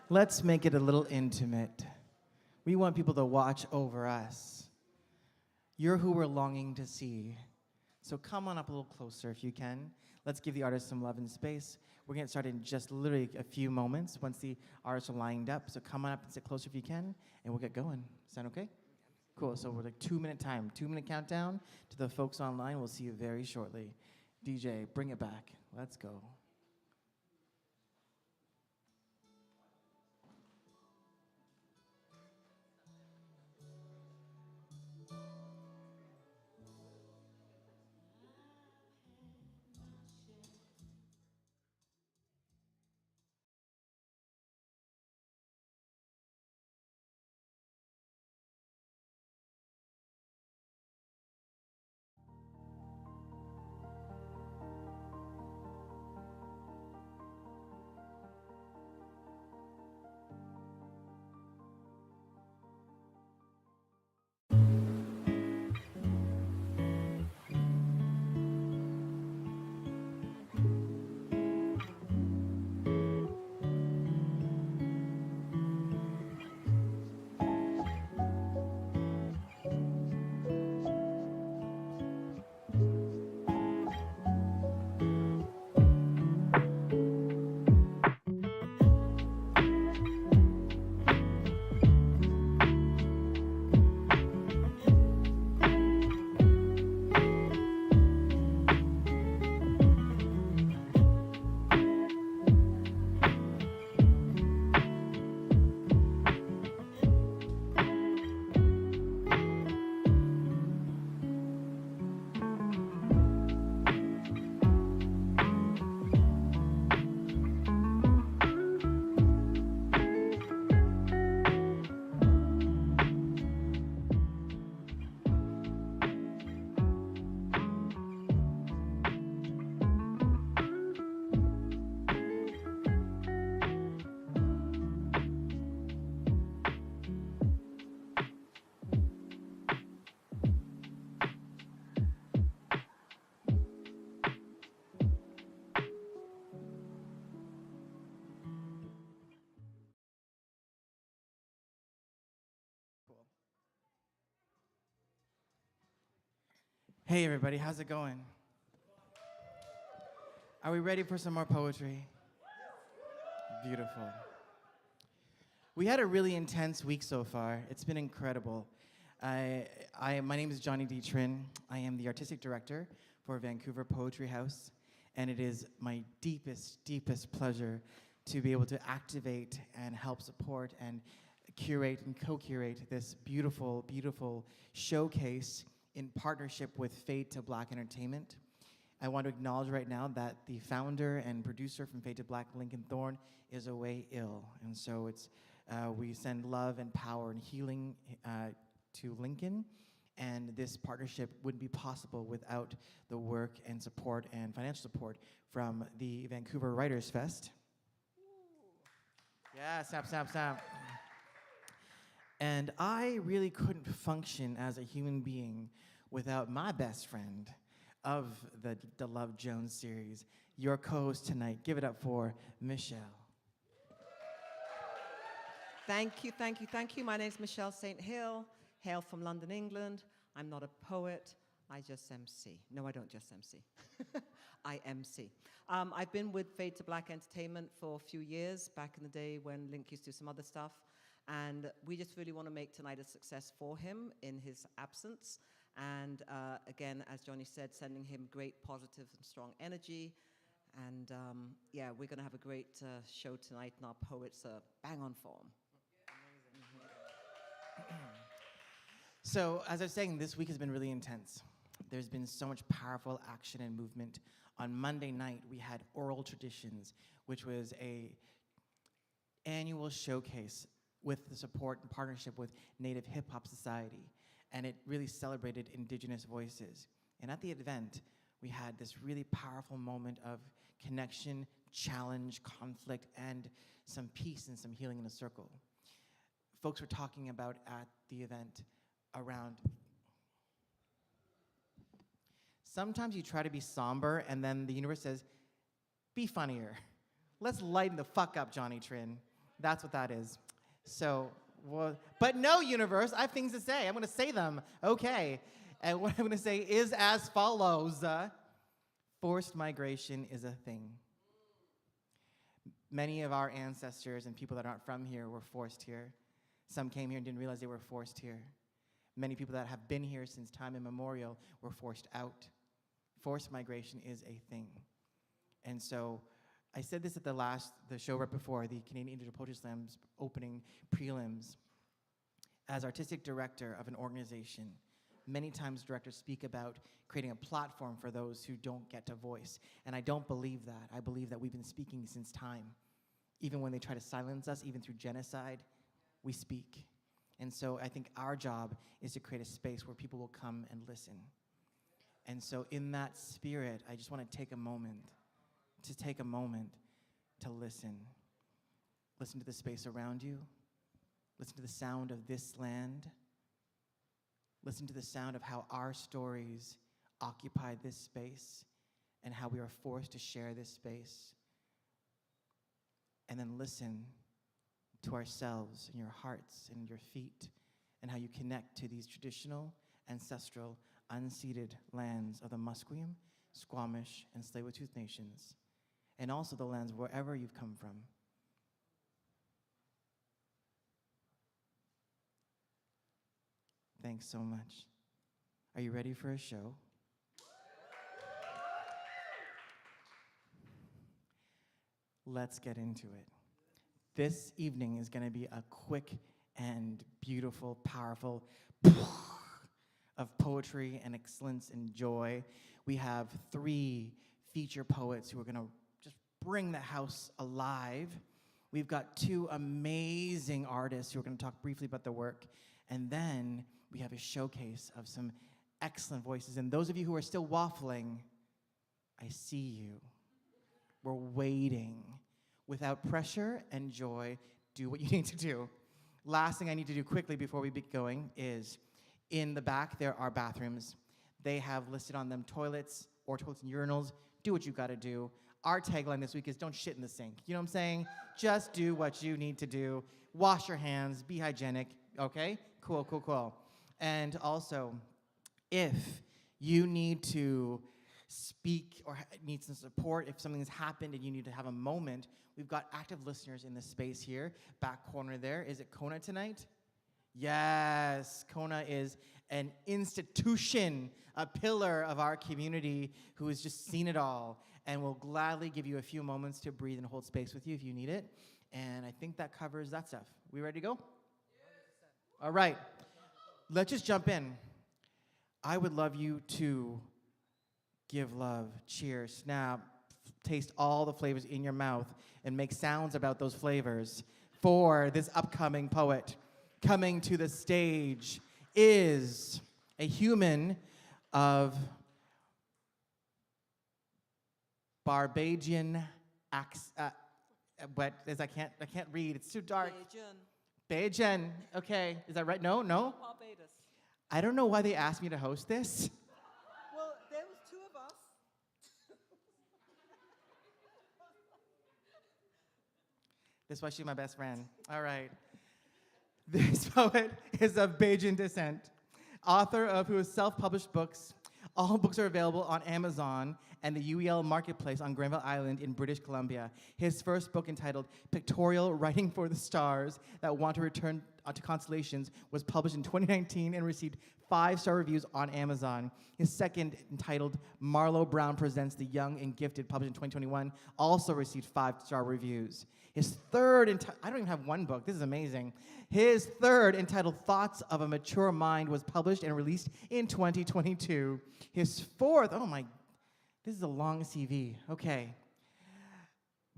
Let's make it a little intimate. We want people to watch over us. You're who we're longing to see. So come on up a little closer if you can. Let's give the artists some love and space. We're gonna start in just literally a few moments once the artists are lined up. So come on up and sit closer if you can, and we'll get going. Sound okay? Cool, so we're like 2-minute time, 2-minute countdown. To the folks online, we'll see you very shortly. DJ, bring it back. Let's go. Hey everybody, how's it going? Are we ready for some more poetry? Beautiful. We had a really intense week so far. It's been incredible. My name is Johnny D. Trin. I am the artistic director for Vancouver Poetry House, and it is my deepest, deepest pleasure to be able to activate and help support and curate and co-curate this beautiful, beautiful showcase in partnership with Fade to Black Entertainment. I want to acknowledge right now that the founder and producer from Fade to Black, Lincoln Thorne, is away ill. And so we send love and power and healing to Lincoln. And this partnership wouldn't be possible without the work and support and financial support from the Vancouver Writers Fest. Yeah, snap, snap, snap. And I really couldn't function as a human being without my best friend of the Luv Jones series, your co-host tonight. Give it up for Michelle. Thank you, thank you, thank you. My name's Michelle St. Hill, hail from London, England. I'm not a poet, I just MC. No, I don't just MC. I MC. I've been with Fade to Black Entertainment for a few years, back in the day when Link used to do some other stuff. And we just really want to make tonight a success for him in his absence. And again, as Johnny said, sending him great positive and strong energy. And yeah, we're going to have a great show tonight, and our poets are bang on form. So, as I was saying, this week has been really intense. There's been so much powerful action and movement. On Monday night, we had Oral Traditions, which was a annual showcase with the support and partnership with Native Hip Hop Society, and it really celebrated Indigenous voices. And at the event, we had this really powerful moment of connection, challenge, conflict, and some peace and some healing in a circle. Folks were talking about at the event around, sometimes you try to be somber and then the universe says, be funnier. Let's lighten the fuck up, Johnny Trin. That's what that is. So, but no, universe, I have things to say. I'm going to say them. Okay. And what I'm going to say is as follows. Forced migration is a thing. Many of our ancestors and people that aren't from here were forced here. Some came here and didn't realize they were forced here. Many people that have been here since time immemorial were forced out. Forced migration is a thing. And so I said this at the show right before, the Canadian Indigenous Poetry Slam's opening prelims. As artistic director of an organization, many times directors speak about creating a platform for those who don't get to voice. And I don't believe that. I believe that we've been speaking since time. Even when they try to silence us, even through genocide, we speak. And so I think our job is to create a space where people will come and listen. And so in that spirit, I just want to take a moment to listen. Listen to the space around you. Listen to the sound of this land. Listen to the sound of how our stories occupy this space and how we are forced to share this space. And then listen to ourselves and your hearts and your feet and how you connect to these traditional, ancestral, unceded lands of the Musqueam, Squamish, and Tsleil-Waututh nations, and also the lands wherever you've come from. Thanks so much. Are you ready for a show? Let's get into it. This evening is going to be a quick and beautiful, powerful of poetry and excellence and joy. We have 3 feature poets who are going to just bring the house alive. We've got 2 amazing artists who are going to talk briefly about their work. And then we have a showcase of some excellent voices. And those of you who are still waffling, I see you. We're waiting. Without pressure and joy, do what you need to do. Last thing I need to do quickly before we get going is, in the back there are bathrooms. They have listed on them toilets or toilets and urinals. Do what you gotta do. Our tagline this week is don't shit in the sink. You know what I'm saying? Just do what you need to do. Wash your hands, be hygienic, okay? Cool, cool, cool. And also, if you need to speak or need some support, if something has happened and you need to have a moment, we've got active listeners in this space here, back corner there. Is it Kona tonight? Yes, Kona is an institution, a pillar of our community who has just seen it all and will gladly give you a few moments to breathe and hold space with you if you need it. And I think that covers that stuff. We ready to go? All right, let's just jump in. I would love you to give love, cheer, snap, taste all the flavors in your mouth and make sounds about those flavors for this upcoming poet. Coming to the stage is a human of Barbadian but as I can't read, it's too dark. Bajan. Okay, is that right? No? Barbados. I don't know why they asked me to host this. Well, there was 2 of us. This is why she's my best friend. All right. This poet is of Bajan descent, author of whose self-published books. All books are available on Amazon and the UEL Marketplace on Granville Island in British Columbia. His first book, entitled Pictorial Writing for the Stars That Want to Return to Constellations, was published in 2019 and received 5-star reviews on Amazon. His second, entitled Marlowe Brown Presents the Young and Gifted, published in 2021, also received 5-star reviews. His third, I don't even have one book, this is amazing. His third, entitled Thoughts of a Mature Mind, was published and released in 2022. His fourth, this is a long CV, okay.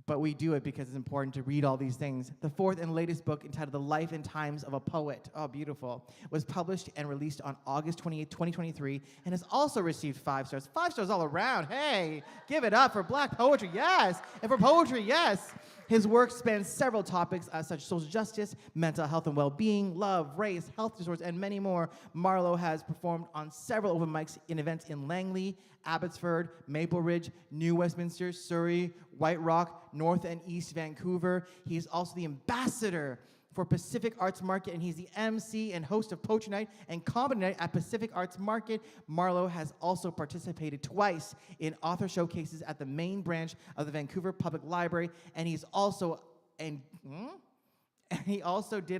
But we do it because it's important to read all these things. The fourth and latest book, entitled The Life and Times of a Poet, oh, beautiful, was published and released on August 28, 2023, and has also received 5 stars. 5 stars all around, hey, give it up for Black poetry, yes, and for poetry, yes. His work spans several topics such as social justice, mental health and well-being, love, race, health disorders, and many more. Marlowe has performed on several open mics in events in Langley, Abbotsford, Maple Ridge, New Westminster, Surrey, White Rock, North and East Vancouver. He is also the ambassador for Pacific Arts Market, and he's the MC and host of Poetry Night and Comedy Night at Pacific Arts Market. Marlowe has also participated twice in author showcases at the main branch of the Vancouver Public Library, and he also did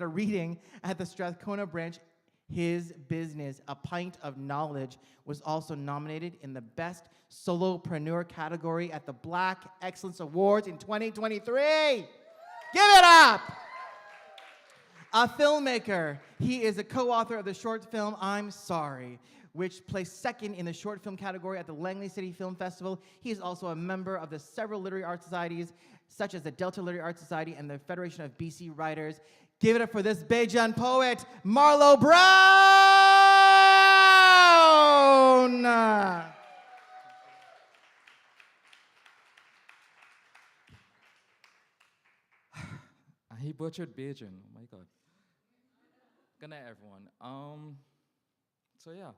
a reading at the Strathcona branch. His business, A Pint of Knowledge, was also nominated in the Best Solopreneur category at the Black Excellence Awards in 2023. Give it up! A filmmaker. He is a co-author of the short film I'm Sorry, which placed second in the short film category at the Langley City Film Festival. He is also a member of the several literary art societies, such as the Delta Literary Art Society and the Federation of BC Writers. Give it up for this Bajan poet, Marlowe Brown! He butchered Bajan. Oh my God. Good night, everyone. So yeah,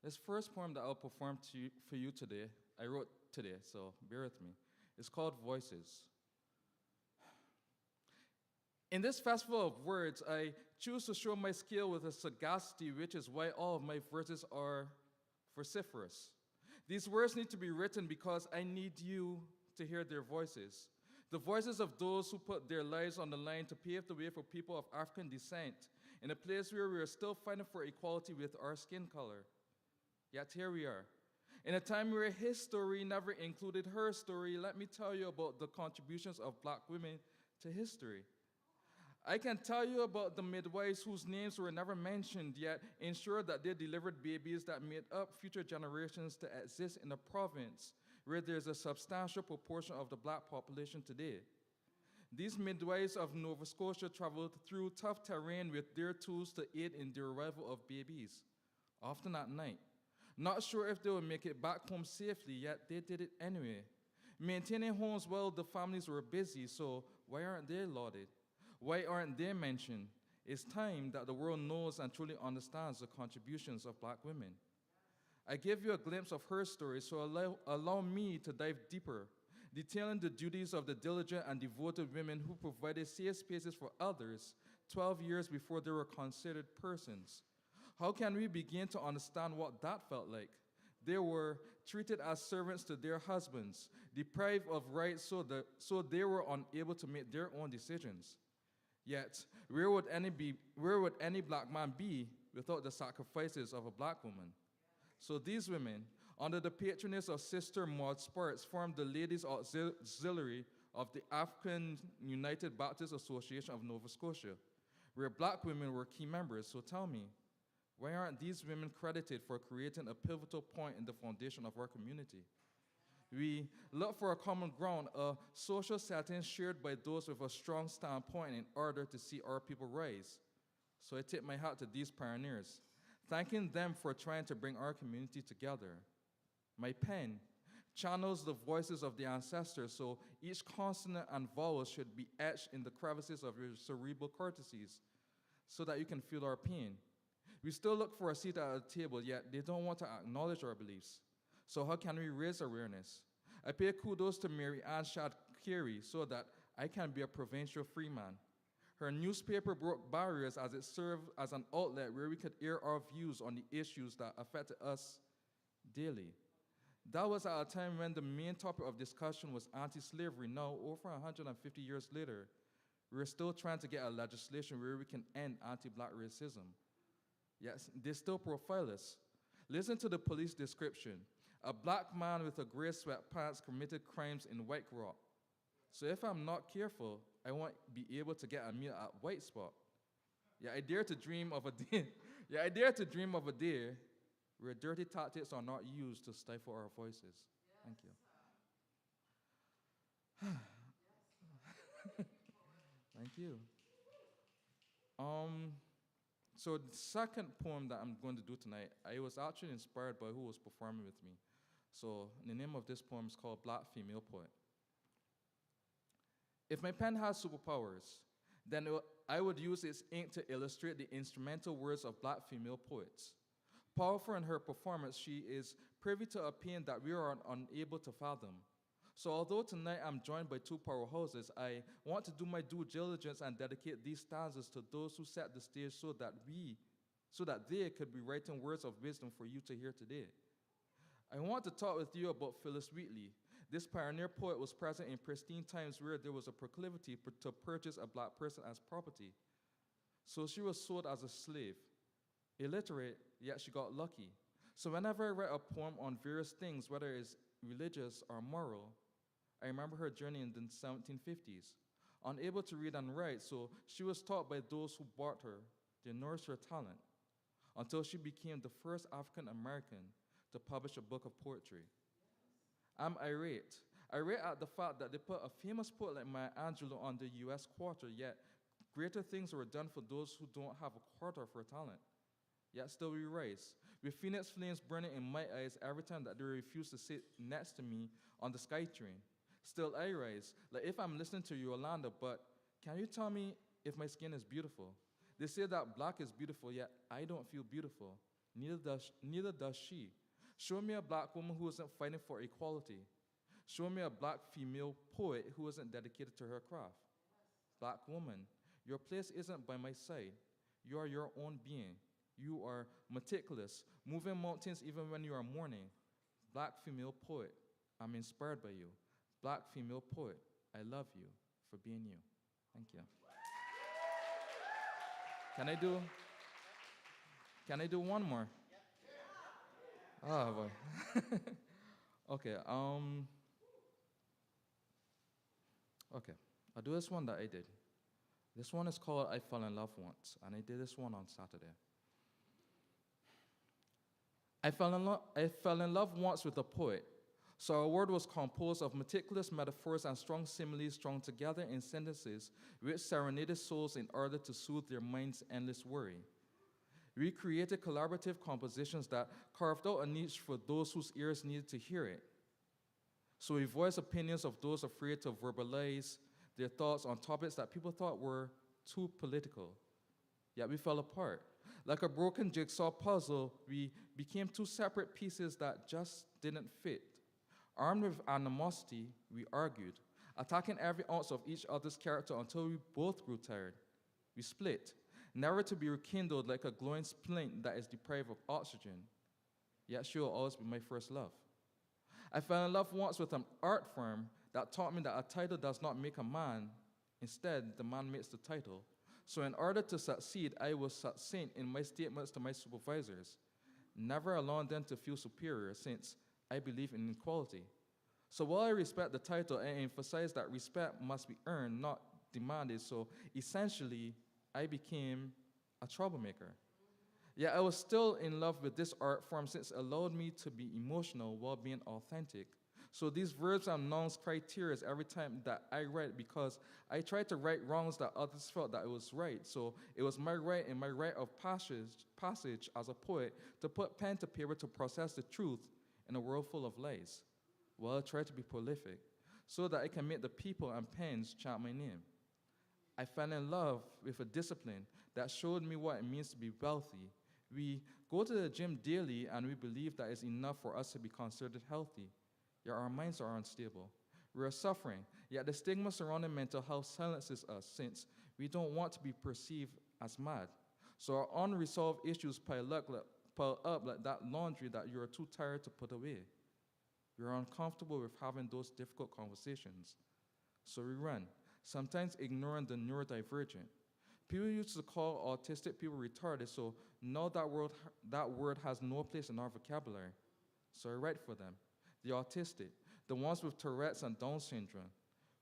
this first poem that I'll perform for you today, I wrote today, so bear with me. It's called Voices. In this festival of words, I choose to show my skill with a sagacity, which is why all of my verses are vociferous. These words need to be written because I need you to hear their voices. The voices of those who put their lives on the line to pave the way for people of African descent in a place where we are still fighting for equality with our skin color. Yet here we are. In a time where his story never included her story, let me tell you about the contributions of Black women to history. I can tell you about the midwives whose names were never mentioned, yet ensured that they delivered babies that made up future generations to exist in a province where there's a substantial proportion of the Black population today. These midwives of Nova Scotia traveled through tough terrain with their tools to aid in the arrival of babies, often at night. Not sure if they would make it back home safely, yet they did it anyway. Maintaining homes while the families were busy, so why aren't they lauded? Why aren't they mentioned? It's time that the world knows and truly understands the contributions of Black women. I gave you a glimpse of her story, so allow me to dive deeper, detailing the duties of the diligent and devoted women who provided safe spaces for others 12 years before they were considered persons. How can we begin to understand what that felt like? They were treated as servants to their husbands, deprived of rights so they were unable to make their own decisions. Yet, where would any Black man be without the sacrifices of a Black woman? So these women, under the patronage of Sister Maud Sparks, formed the Ladies Auxiliary of the African United Baptist Association of Nova Scotia, where Black women were key members. So tell me, why aren't these women credited for creating a pivotal point in the foundation of our community? We look for a common ground, a social setting shared by those with a strong standpoint in order to see our people rise. So I tip my hat to these pioneers, thanking them for trying to bring our community together. My pen channels the voices of the ancestors, so each consonant and vowel should be etched in the crevices of your cerebral cortices so that you can feel our pain. We still look for a seat at a table, yet they don't want to acknowledge our beliefs. So how can we raise awareness? I pay kudos to Mary Ann Shad Carey so that I can be a provincial free man. Her newspaper broke barriers as it served as an outlet where we could air our views on the issues that affected us daily. That was at a time when the main topic of discussion was anti-slavery. Now, over 150 years later, we're still trying to get a legislation where we can end anti-Black racism. Yes, they still profile us. Listen to the police description. A Black man with a gray sweatpants committed crimes in White Rock. So if I'm not careful, I won't be able to get a meal at White Spot. Yeah, I dare to dream of a day. Where dirty tactics are not used to stifle our voices. Thank you. Thank you. So the second poem that I'm going to do tonight, I was actually inspired by who was performing with me. So the name of this poem is called Black Female Poet. If my pen has superpowers, then I would use its ink to illustrate the instrumental words of Black female poets. Powerful in her performance, she is privy to a pain that we are unable to fathom. So although tonight I'm joined by two powerhouses, I want to do my due diligence and dedicate these stanzas to those who set the stage so that they could be writing words of wisdom for you to hear today. I want to talk with you about Phyllis Wheatley. This pioneer poet was present in pristine times where there was a proclivity to purchase a Black person as property. So she was sold as a slave. Illiterate, yet she got lucky. So whenever I write a poem on various things, whether it's religious or moral, I remember her journey in the 1750s. Unable to read and write, so she was taught by those who bought her. They nourished her talent until she became the first African American to publish a book of poetry. I'm irate at the fact that they put a famous poet like Maya Angelou on the US quarter, yet greater things were done for those who don't have a quarter of her talent. Yet still we rise, with phoenix flames burning in my eyes every time that they refuse to sit next to me on the SkyTrain. Still I rise, like if I'm listening to Yolanda, but can you tell me if my skin is beautiful? They say that Black is beautiful, yet I don't feel beautiful. Neither does she. Show me a Black woman who isn't fighting for equality. Show me a Black female poet who isn't dedicated to her craft. Black woman, your place isn't by my side. You are your own being. You are meticulous, moving mountains even when you are mourning. Black female poet, I'm inspired by you. Black female poet, I love you for being you. Thank you. Can I do one more? Oh boy. Okay, okay, I'll do this one that I did. This one is called I Fell in Love Once, and I did this one on Saturday. I fell in love once with a poet, so our word was composed of meticulous metaphors and strong similes strung together in sentences which serenaded souls in order to soothe their minds' endless worry. We created collaborative compositions that carved out a niche for those whose ears needed to hear it. So we voiced opinions of those afraid to verbalize their thoughts on topics that people thought were too political. Yet we fell apart. Like a broken jigsaw puzzle, we became two separate pieces that just didn't fit. Armed with animosity, we argued, attacking every ounce of each other's character until we both grew tired. We split, never to be rekindled like a glowing splint that is deprived of oxygen. Yet she will always be my first love. I fell in love once with an art firm that taught me that a title does not make a man. Instead, the man makes the title. So in order to succeed, I was succinct in my statements to my supervisors, never allowing them to feel superior since I believe in equality. So while I respect the title, I emphasize that respect must be earned, not demanded. So essentially, I became a troublemaker. Yet I was still in love with this art form since it allowed me to be emotional while being authentic. So these verbs and nouns criteria every time that I write because I try to right wrongs that others felt that it was right. So it was my right and my rite of passage as a poet to put pen to paper to process the truth in a world full of lies. While I try to be prolific so that I can make the people and pens chant my name. I fell in love with a discipline that showed me what it means to be wealthy. We go to the gym daily and we believe that it's enough for us to be considered healthy. Yet our minds are unstable. We are suffering, yet the stigma surrounding mental health silences us since we don't want to be perceived as mad. So our unresolved issues pile up like that laundry that you are too tired to put away. We are uncomfortable with having those difficult conversations. So we run, sometimes ignoring the neurodivergent. People used to call autistic people retarded, so now that word has no place in our vocabulary. So I write for them. The autistic, the ones with Tourette's and Down syndrome,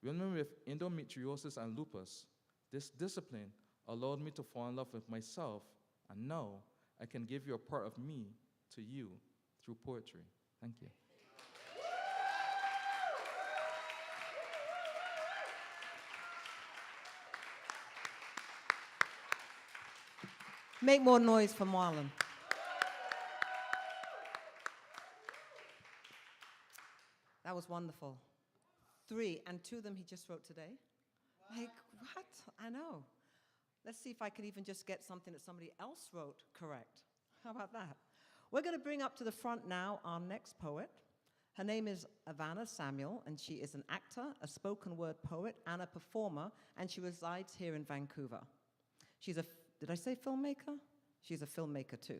women with endometriosis and lupus. This discipline allowed me to fall in love with myself, and now I can give you a part of me to you through poetry. Thank you. Make more noise for Marlon. That was wonderful. 3, and 2 of them he just wrote today. Like, what? I know. Let's see if I could even just get something that somebody else wrote correct. How about that? We're going to bring up to the front now our next poet. Her name is Ivana Samuel, and she is an actor, a spoken word poet, and a performer, and she resides here in Vancouver. She's a, did I say filmmaker? She's a filmmaker too.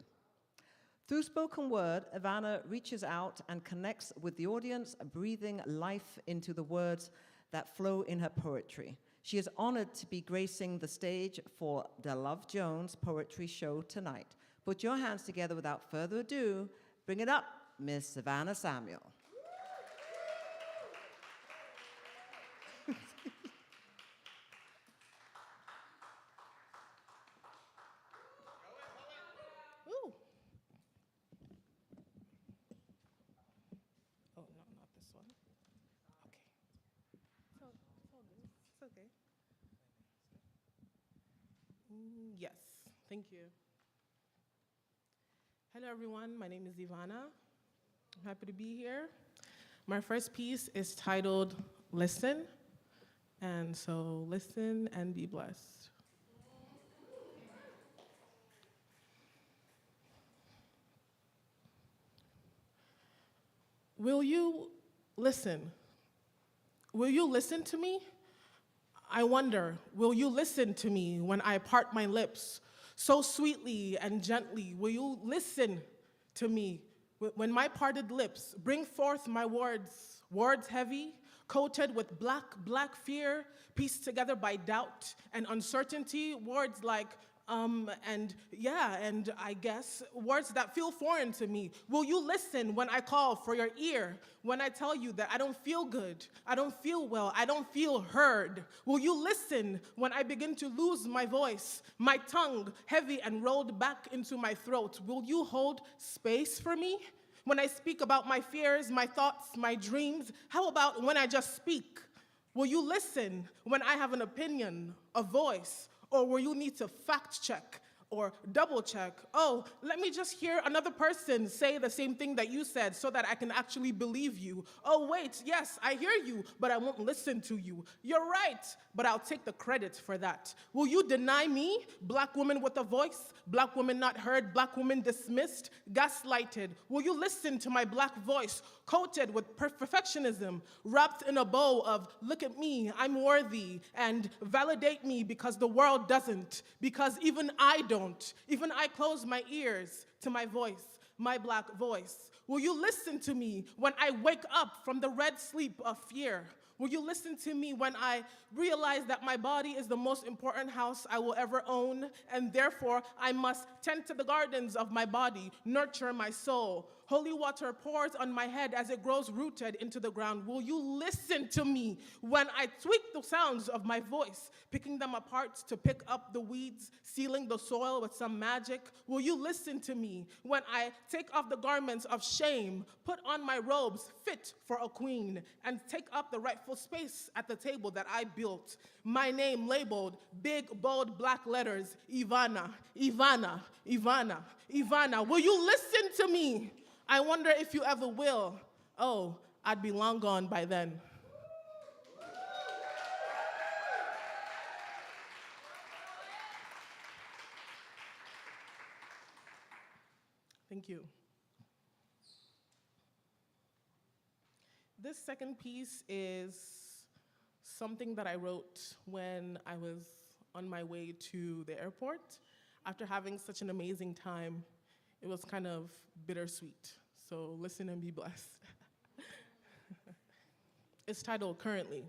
Through spoken word, Ivana reaches out and connects with the audience, breathing life into the words that flow in her poetry. She is honored to be gracing the stage for the Luv Jones Poetry Show tonight. Put your hands together without further ado. Bring it up, Miss Ivana Samuel. Ooh. Oh, no, not this one. Okay. It's all good. It's okay. Yes, thank you. Hello, everyone. My name is Ivana. I'm happy to be here. My first piece is titled Listen. And so listen and be blessed. Will you listen? Will you listen to me? I wonder, will you listen to me when I part my lips so sweetly and gently? Will you listen to me when my parted lips bring forth my words, words heavy, coated with black fear, pieced together by doubt and uncertainty, words like and yeah, and I guess, words that feel foreign to me. Will you listen when I call for your ear, when I tell you that I don't feel good, I don't feel well, I don't feel heard? Will you listen when I begin to lose my voice, my tongue heavy and rolled back into my throat? Will you hold space for me? When I speak about my fears, my thoughts, my dreams, how about when I just speak? Will you listen when I have an opinion, a voice, or will you need to fact check or double check? Oh, let me just hear another person say the same thing that you said so that I can actually believe you. Oh, wait, yes, I hear you, but I won't listen to you. You're right, but I'll take the credit for that. Will you deny me, black woman with a voice, black woman not heard, black woman dismissed, gaslighted? Will you listen to my black voice, coated with perfectionism, wrapped in a bow of, look at me, I'm worthy, and validate me because the world doesn't, because even I don't. Even I close my ears to my voice, my black voice. Will you listen to me when I wake up from the red sleep of fear? Will you listen to me when I realize that my body is the most important house I will ever own, and therefore I must tend to the gardens of my body, nurture my soul? Holy water pours on my head as it grows rooted into the ground. Will you listen to me when I tweak the sounds of my voice, picking them apart to pick up the weeds, sealing the soil with some magic? Will you listen to me when I take off the garments of shame, put on my robes fit for a queen, and take up the rightful space at the table that I built? My name labeled big, bold, black letters, Ivana, Ivana, Ivana, Ivana. Will you listen to me? I wonder if you ever will. Oh, I'd be long gone by then. Thank you. This second piece is something that I wrote when I was on my way to the airport. After having such an amazing time, it was kind of bittersweet. So listen and be blessed. It's titled Currently.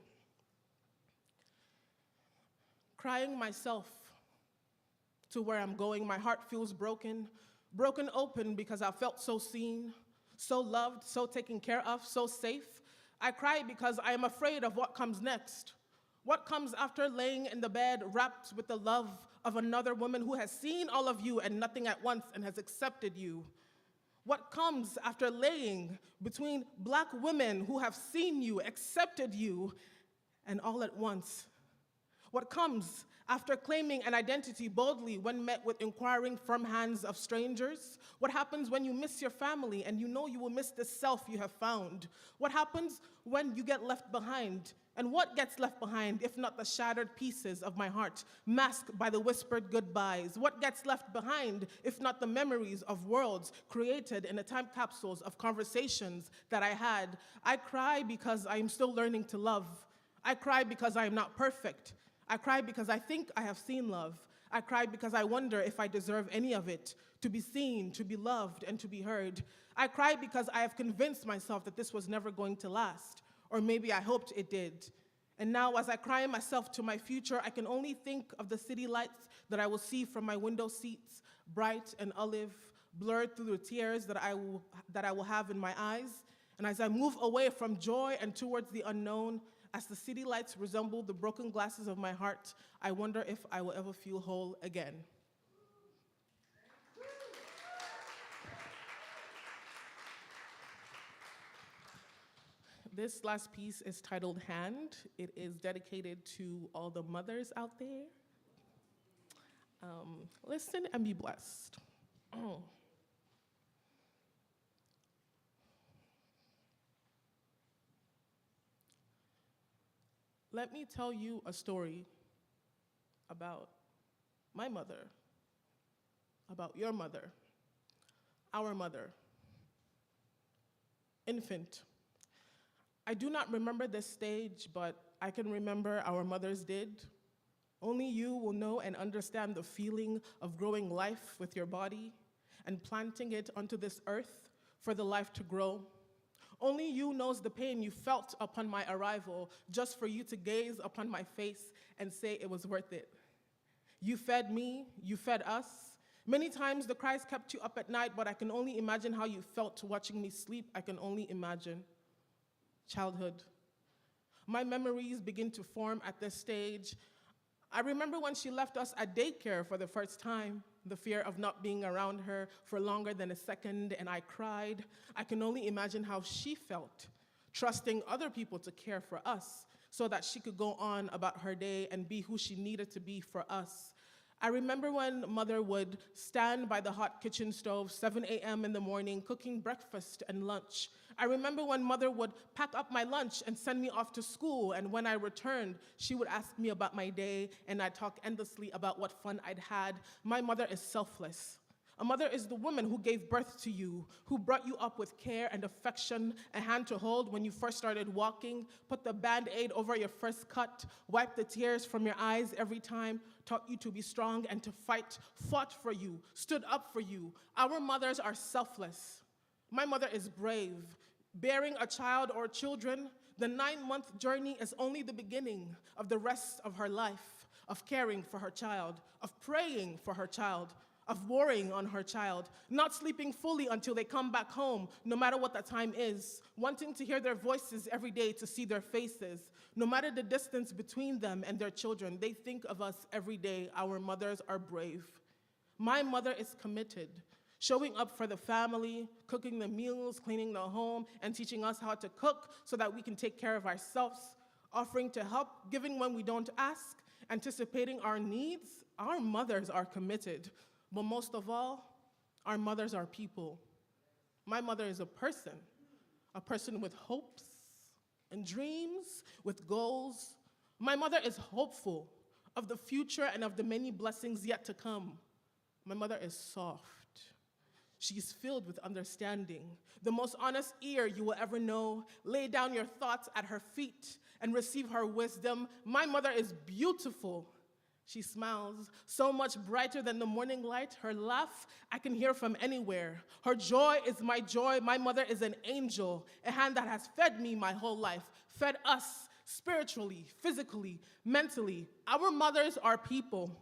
Crying myself to where I'm going, my heart feels broken open because I felt so seen, so loved, so taken care of, so safe. I cry because I am afraid of what comes next. What comes after laying in the bed wrapped with the love of another woman who has seen all of you and nothing at once and has accepted you? What comes after laying between black women who have seen you, accepted you, and all at once? What comes after claiming an identity boldly when met with inquiring firm hands of strangers? What happens when you miss your family and you know you will miss the self you have found? What happens when you get left behind? And what gets left behind if not the shattered pieces of my heart, masked by the whispered goodbyes? What gets left behind if not the memories of worlds created in the time capsules of conversations that I had? I cry because I am still learning to love. I cry because I am not perfect. I cry because I think I have seen love. I cry because I wonder if I deserve any of it, to be seen, to be loved, and to be heard. I cry because I have convinced myself that this was never going to last, or maybe I hoped it did. And now as I cry myself to my future, I can only think of the city lights that I will see from my window seats, bright and olive, blurred through the tears that I will have in my eyes. And as I move away from joy and towards the unknown, as the city lights resemble the broken glasses of my heart, I wonder if I will ever feel whole again. This last piece is titled Hand. It is dedicated to all the mothers out there. Listen and be blessed. Let me tell you a story about my mother, about your mother, our mother. Infant. I do not remember this stage, but I can remember our mothers did. Only you will know and understand the feeling of growing life with your body and planting it onto this earth for the life to grow. Only you knows the pain you felt upon my arrival, just for you to gaze upon my face and say it was worth it. You fed me, you fed us. Many times the cries kept you up at night, but I can only imagine how you felt watching me sleep. I can only imagine. Childhood. My memories begin to form at this stage. I remember when she left us at daycare for the first time, the fear of not being around her for longer than a second, and I cried. I can only imagine how she felt, trusting other people to care for us so that she could go on about her day and be who she needed to be for us. I remember when mother would stand by the hot kitchen stove, 7 a.m. in the morning, cooking breakfast and lunch. I remember when mother would pack up my lunch and send me off to school, and when I returned, she would ask me about my day, and I'd talk endlessly about what fun I'd had. My mother is selfless. A mother is the woman who gave birth to you, who brought you up with care and affection, a hand to hold when you first started walking, put the Band-Aid over your first cut, wiped the tears from your eyes every time, taught you to be strong and to fight, fought for you, stood up for you. Our mothers are selfless. My mother is brave. Bearing a child or children, the 9-month journey is only the beginning of the rest of her life, of caring for her child, of praying for her child, of worrying on her child, not sleeping fully until they come back home, no matter what the time is, wanting to hear their voices every day, to see their faces. No matter the distance between them and their children, they think of us every day. Our mothers are brave. My mother is committed, showing up for the family, cooking the meals, cleaning the home, and teaching us how to cook so that we can take care of ourselves, offering to help, giving when we don't ask, anticipating our needs. Our mothers are committed. But most of all, our mothers are people. My mother is a person with hopes and dreams, with goals. My mother is hopeful of the future and of the many blessings yet to come. My mother is soft. She's filled with understanding, the most honest ear you will ever know. Lay down your thoughts at her feet and receive her wisdom. My mother is beautiful. She smiles so much brighter than the morning light. Her laugh I can hear from anywhere. Her joy is my joy. My mother is an angel, a hand that has fed me my whole life, fed us spiritually, physically, mentally. Our mothers are people.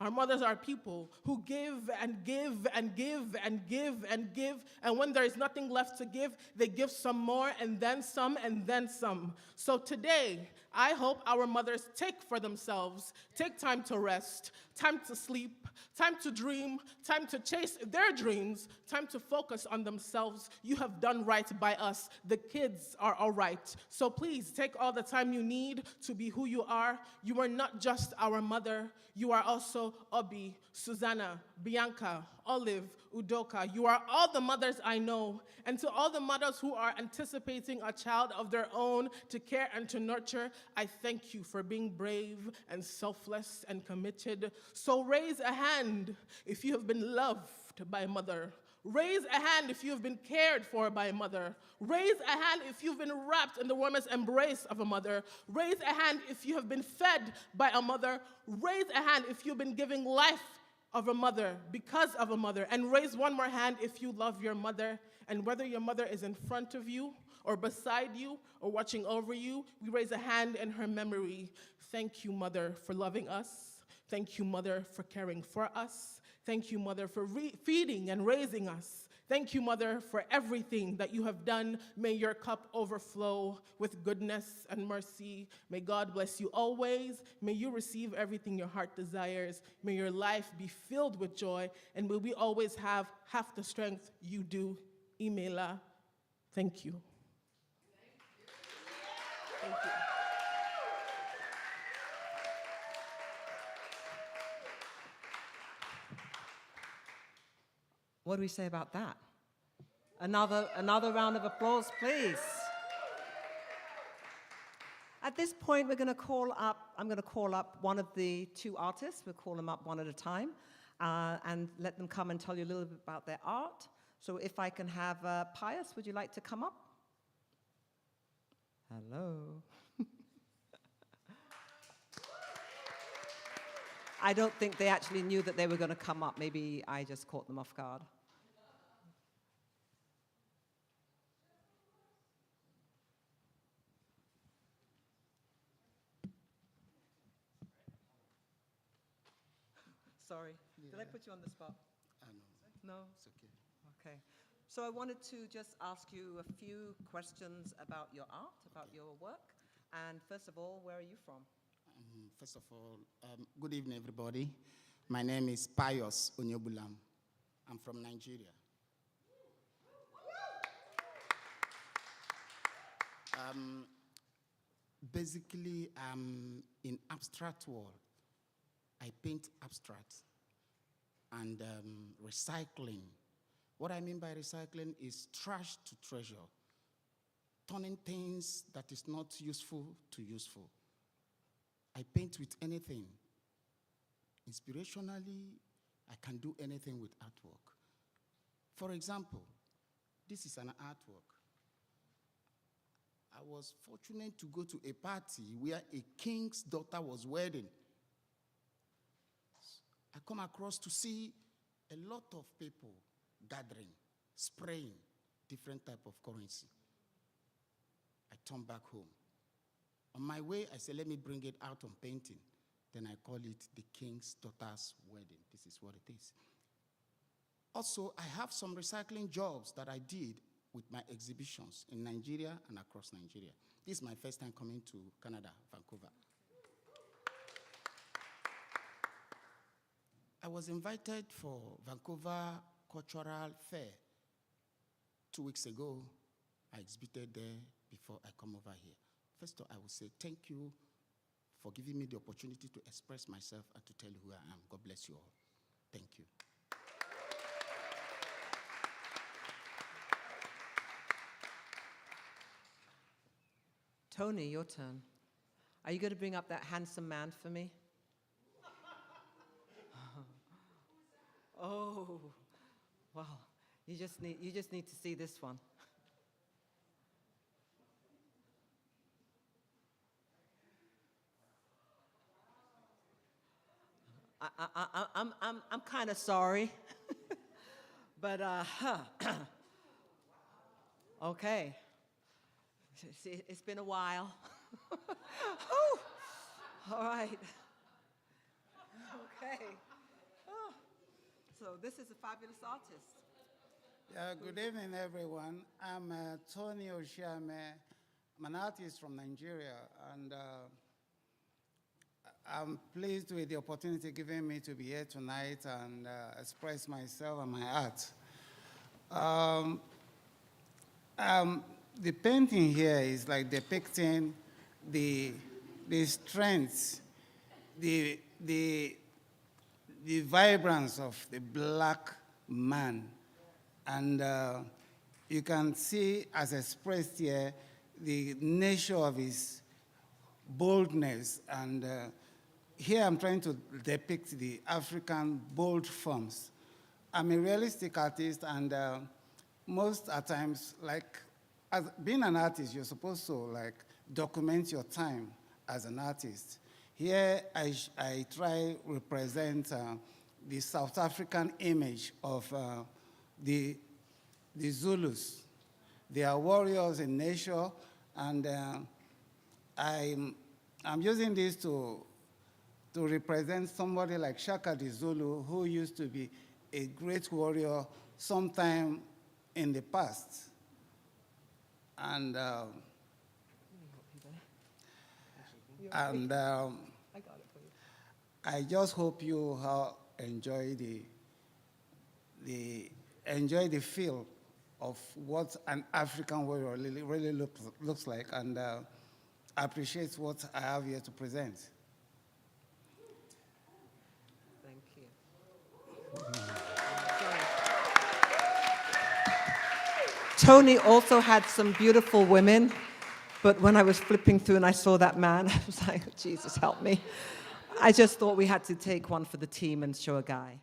Our mothers are people who give and give and give and give and give, and when there is nothing left to give, they give some more and then some and then some. So today, I hope our mothers take for themselves, take time to rest, time to sleep, time to dream, time to chase their dreams, time to focus on themselves. You have done right by us. The kids are all right. So please take all the time you need to be who you are. You are not just our mother. You are also Obi, Susanna, Bianca, Olive, Udoka. You are all the mothers I know. And to all the mothers who are anticipating a child of their own to care and to nurture, I thank you for being brave and selfless and committed. So raise a hand if you have been loved by a mother. Raise a hand if you have been cared for by a mother. Raise a hand if you've been wrapped in the warmest embrace of a mother. Raise a hand if you have been fed by a mother. Raise a hand if you've been giving life of a mother because of a mother. And raise one more hand if you love your mother. And whether your mother is in front of you or beside you or watching over you, we raise a hand in her memory. Thank you, Mother, for loving us. Thank you, Mother, for caring for us. Thank you, Mother, for feeding and raising us. Thank you, Mother, for everything that you have done. May your cup overflow with goodness and mercy. May God bless you always. May you receive everything your heart desires. May your life be filled with joy. And may we always have half the strength you do. Imela, thank you. Thank you. What do we say about that? Another round of applause, please. At this point, I'm going to call up one of the two artists. We'll call them up one at a time and let them come and tell you a little bit about their art. So if I can have Pius, would you like to come up? Hello. I don't think they actually knew that they were going to come up. Maybe I just caught them off guard. Sorry. Did I put you on the spot? No? It's okay. Okay. So I wanted to just ask you a few questions about your art, about your work. And first of all, where are you from? First of all, good evening, everybody. My name is Pius Onyobulam. I'm from Nigeria. Basically, I'm in abstract world. I paint abstract and recycling. What I mean by recycling is trash to treasure, turning things that is not useful to useful. I paint with anything. Inspirationally, I can do anything with artwork. For example, this is an artwork. I was fortunate to go to a party where a king's daughter was wedding. I come across to see a lot of people gathering, spraying different type of currency. I turned back home. On my way, I said, let me bring it out on painting. Then I call it the king's daughter's wedding. This is what it is. Also, I have some recycling jobs that I did with my exhibitions in Nigeria and across Nigeria. This is my first time coming to Canada, Vancouver. I was invited for Vancouver Cultural Fair 2 weeks ago. I exhibited there before I come over here. First of all, I will say thank you for giving me the opportunity to express myself and to tell you who I am. God bless you all. Thank you. Tony, your turn. Are you going to bring up that handsome man for me? Oh, well, you just need to see this one. I'm kind of sorry, but okay. See, it's been a while. Oh, all right. Okay. Oh. So this is a fabulous artist. Yeah, good evening, everyone. I'm Tony Oshiame. I'm an artist from Nigeria, and I'm pleased with the opportunity given me to be here tonight and express myself and my art. The painting here is like depicting the strength, the vibrance of the black man. And you can see, as expressed here, the nature of his boldness. And here I'm trying to depict the African bold forms. I'm a realistic artist, and most at times, like, as being an artist, you're supposed to like document your time as an artist. Here, I try represent the South African image of the Zulus. They are warriors in nature, and I'm using this to represent somebody like Shaka the Zulu, who used to be a great warrior sometime in the past. And I just hope you enjoy the feel of what an African warrior really looks like, and appreciate what I have here to present. Thank you. Tony also had some beautiful women, but when I was flipping through and I saw that man, I was like, Jesus, help me. I just thought we had to take one for the team and show a guy.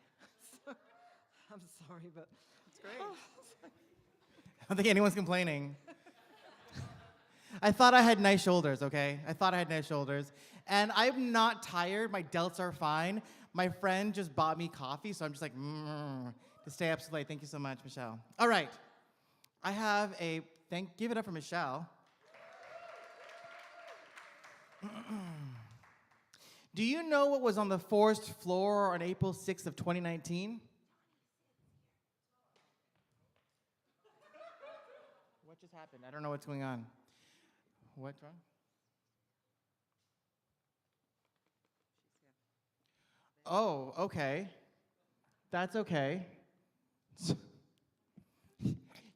I'm sorry, but it's great. I don't think anyone's complaining. I thought I had nice shoulders, okay? I thought I had nice shoulders. And I'm not tired. My delts are fine. My friend just bought me coffee, so I'm just like, to stay up so late. Thank you so much, Michelle. All right. I have a, give it up for Michelle. Do you know what was on the forest floor on April 6th of 2019? What just happened? I don't know what's going on. What's wrong? Oh, okay. That's okay.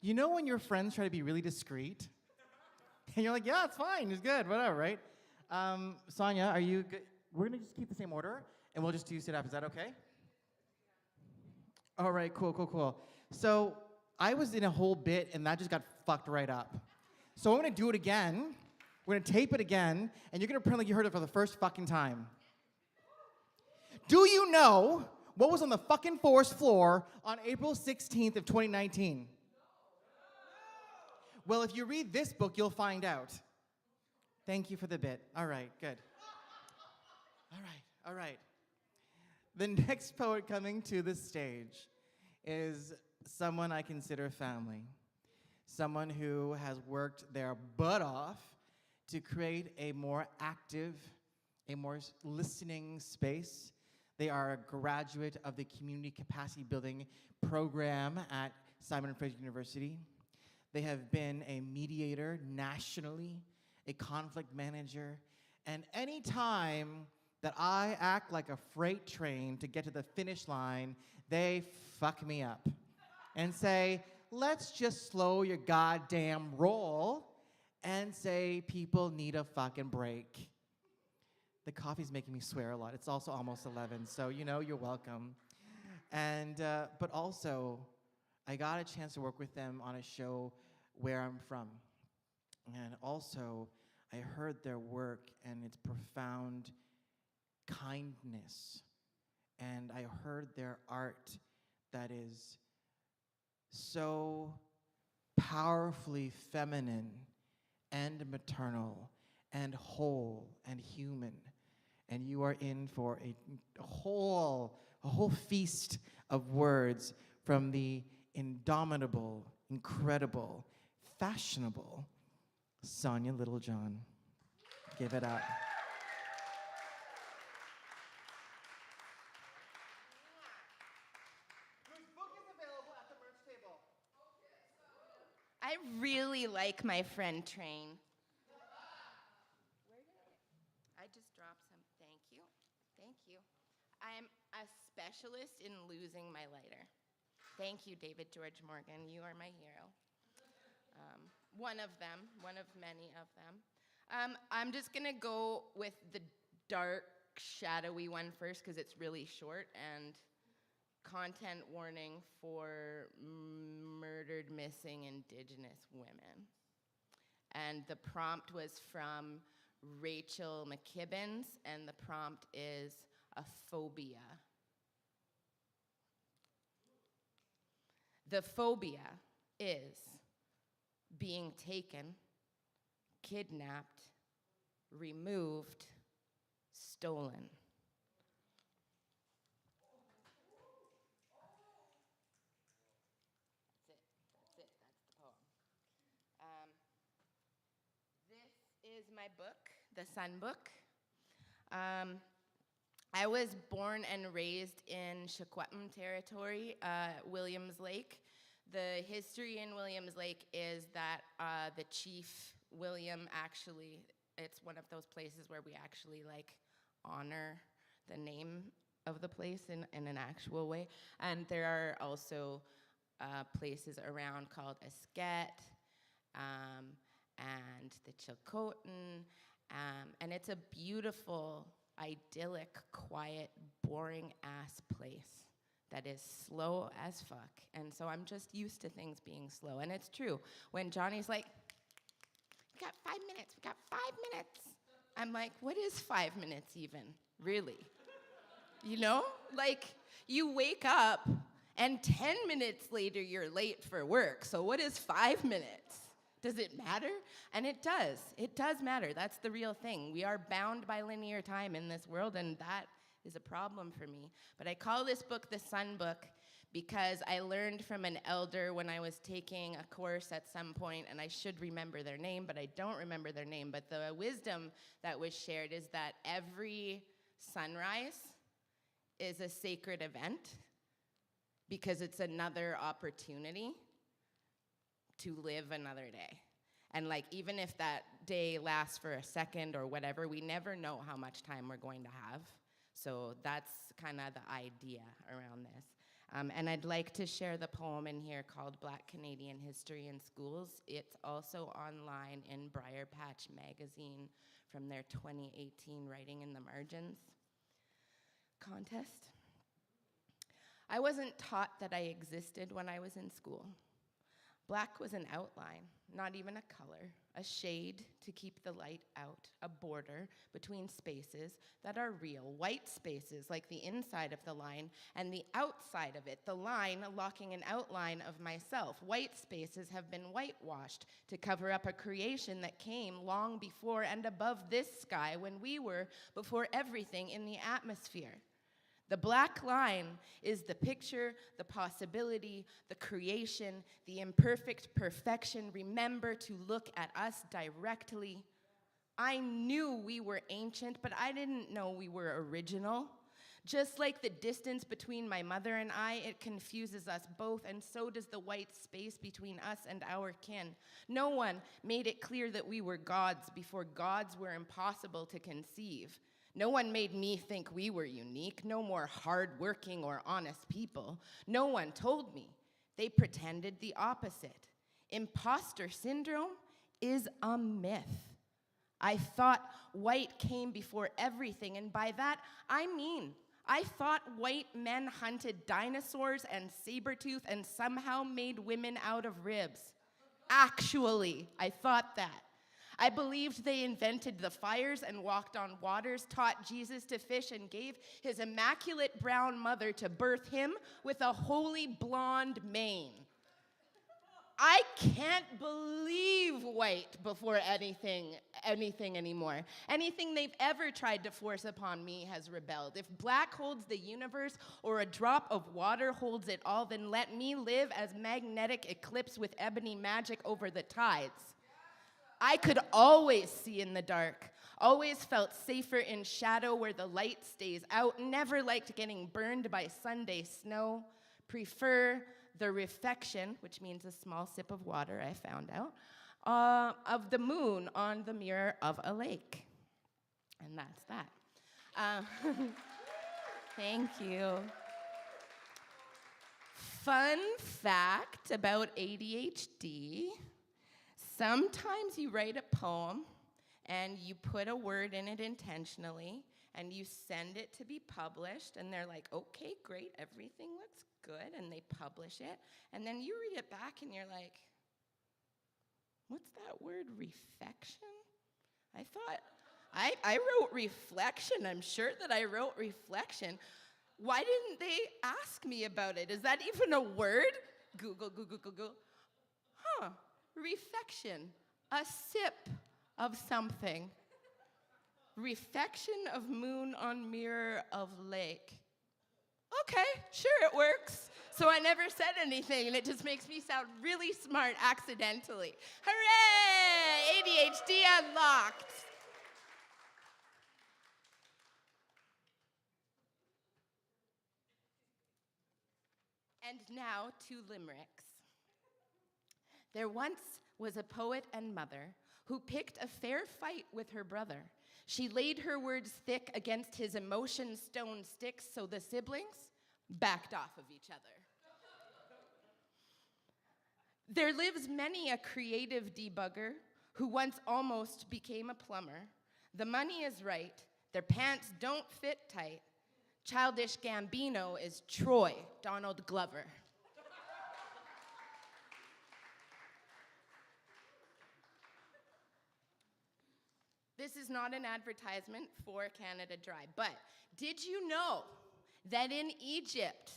You know when your friends try to be really discreet? And you're like, yeah, it's fine, it's good, whatever, right? Sonia, are you good? We're gonna just keep the same order, and we'll just do sit up. Is that okay? All right, cool. So I was in a whole bit, and that just got fucked right up. So I'm gonna do it again. We're gonna tape it again, and you're gonna pretend like you heard it for the first fucking time. Do you know what was on the fucking forest floor on April 16th of 2019? Well, if you read this book, you'll find out. Thank you for the bit. All right, good. All right. The next poet coming to the stage is someone I consider family. Someone who has worked their butt off to create a more active, a more listening space. They are a graduate of the Community Capacity Building program at Simon & Fraser University. They have been a mediator nationally, a conflict manager, and any time that I act like a freight train to get to the finish line, they fuck me up and say, let's just slow your goddamn roll and say people need a fucking break. The coffee's making me swear a lot. It's also almost 11, so you know, you're welcome. And, but also, I got a chance to work with them on a show where I'm from. And also, I heard their work and its profound kindness. And I heard their art that is so powerfully feminine and maternal and whole and human. And you are in for a whole feast of words from the indomitable, incredible, fashionable Sonia Littlejohn. Give it up. Whose book is available at the merch table? I really like my friend Train. drop some. Thank you. Thank you. I'm a specialist in losing my lighter. Thank you, David George Morgan. You are my hero. One of them, one of many of them. I'm just going to go with the dark, shadowy one first because it's really short, and content warning for murdered, missing Indigenous women. And the prompt was from Rachel McKibbins, and the prompt is a phobia. The phobia is being taken, kidnapped, removed, stolen. That's it, that's the poem. This is my book, The Sun Book. I was born and raised in Secwepemc territory, Williams Lake. The history in Williams Lake is that the chief, William, actually, it's one of those places where we actually like honor the name of the place in an actual way. And there are also places around called Esquette and the Chilcotin, and it's a beautiful, idyllic, quiet, boring-ass place that is slow as fuck. And so I'm just used to things being slow. And it's true. When Johnny's like, we got 5 minutes, we got 5 minutes. I'm like, what is 5 minutes even, really? You know? Like, you wake up and 10 minutes later you're late for work. So what is 5 minutes? Does it matter? And it does. It does matter. That's the real thing. We are bound by linear time in this world, and that is a problem for me. But I call this book the Sun Book because I learned from an elder when I was taking a course at some point, and I should remember their name, but I don't remember their name. But the wisdom that was shared is that every sunrise is a sacred event because it's another opportunity to live another day. And like, even if that day lasts for a second or whatever, we never know how much time we're going to have. So that's kind of the idea around this. And I'd like to share the poem in here called Black Canadian History in Schools. It's also online in Briar Patch magazine from their 2018 Writing in the Margins contest. I wasn't taught that I existed when I was in school. Black was an outline, not even a color, a shade to keep the light out, a border between spaces that are real, white spaces like the inside of the line and the outside of it, the line locking an outline of myself. White spaces have been whitewashed to cover up a creation that came long before and above this sky when we were before everything in the atmosphere. The black line is the picture, the possibility, the creation, the imperfect perfection. Remember to look at us directly. I knew we were ancient, but I didn't know we were original. Just like the distance between my mother and I, it confuses us both, and so does the white space between us and our kin. No one made it clear that we were gods before gods were impossible to conceive. No one made me think we were unique, no more hardworking or honest people. No one told me. They pretended the opposite. Imposter syndrome is a myth. I thought white came before everything, and by that, I mean, I thought white men hunted dinosaurs and saber-tooth and somehow made women out of ribs. Actually, I thought that. I believed they invented the fires and walked on waters, taught Jesus to fish, and gave his immaculate brown mother to birth him with a holy blonde mane. I can't believe white before anything anymore. Anything they've ever tried to force upon me has rebelled. If black holds the universe or a drop of water holds it all, then let me live as magnetic eclipse with ebony magic over the tides. I could always see in the dark, always felt safer in shadow where the light stays out, never liked getting burned by Sunday snow, prefer the reflection, which means a small sip of water, I found out, of the moon on the mirror of a lake. And that's that. Thank you. Fun fact about ADHD. Sometimes you write a poem and you put a word in it intentionally and you send it to be published and they're like, okay, great, everything looks good, and they publish it. And then you read it back and you're like, what's that word, reflection? I thought, I wrote reflection. I'm sure that I wrote reflection. Why didn't they ask me about it? Is that even a word? Google. Huh, reflection, a sip of something. Reflection of moon on mirror of lake. Okay, sure, it works. So I never said anything, and it just makes me sound really smart accidentally. Hooray! ADHD unlocked. And now, 2 limericks. There once was a poet and mother who picked a fair fight with her brother. She laid her words thick against his emotion stone sticks, so the siblings backed off of each other. There lives many a creative debugger who once almost became a plumber. The money is right, their pants don't fit tight. Childish Gambino is Troy Donald Glover. This is not an advertisement for Canada Dry, but did you know that in Egypt,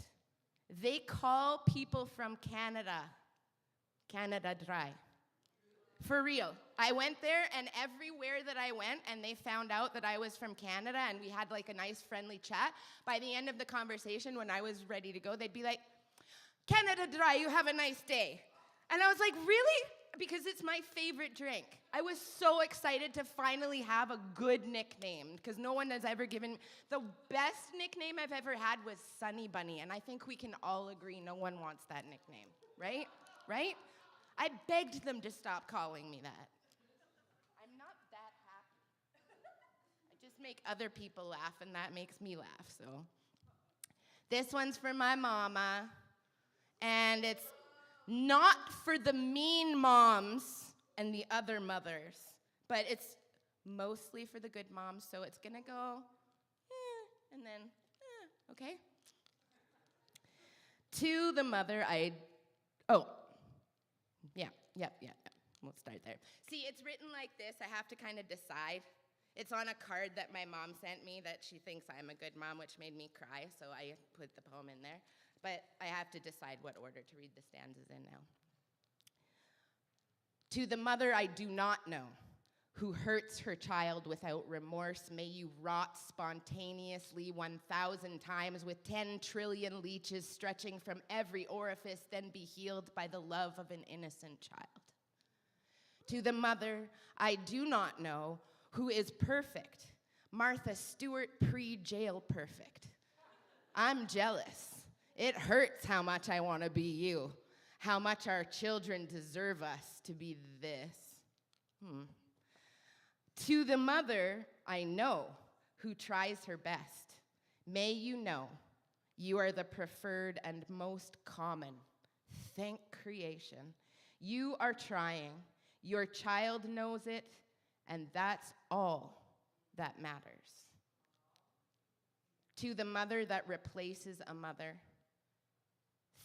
they call people from Canada Dry? For real. I went there, and everywhere that I went, and they found out that I was from Canada, and we had like a nice friendly chat, by the end of the conversation, when I was ready to go, they'd be like, Canada Dry, you have a nice day. And I was like, really? Because it's my favorite drink. I was so excited to finally have a good nickname, because no one has ever given. The best nickname I've ever had was Sunny Bunny, and I think we can all agree no one wants that nickname, right? Right? I begged them to stop calling me that. I'm not that happy. I just make other people laugh, and that makes me laugh, so. This one's for my mama, and it's not for the mean moms and the other mothers, but it's mostly for the good moms, so it's gonna go, and then, okay? To the mother, yeah. We'll start there. See, it's written like this. I have to kind of decide. It's on a card that my mom sent me that she thinks I'm a good mom, which made me cry, so I put the poem in there. But I have to decide what order to read the stanzas in now. To the mother I do not know, who hurts her child without remorse, may you rot spontaneously 1,000 times with 10 trillion leeches stretching from every orifice, then be healed by the love of an innocent child. To the mother I do not know, who is perfect, Martha Stewart pre-jail perfect. I'm jealous. It hurts how much I want to be you, how much our children deserve us to be this. To the mother I know, who tries her best, may you know you are the preferred and most common. Thank creation. You are trying. Your child knows it, and that's all that matters. To the mother that replaces a mother,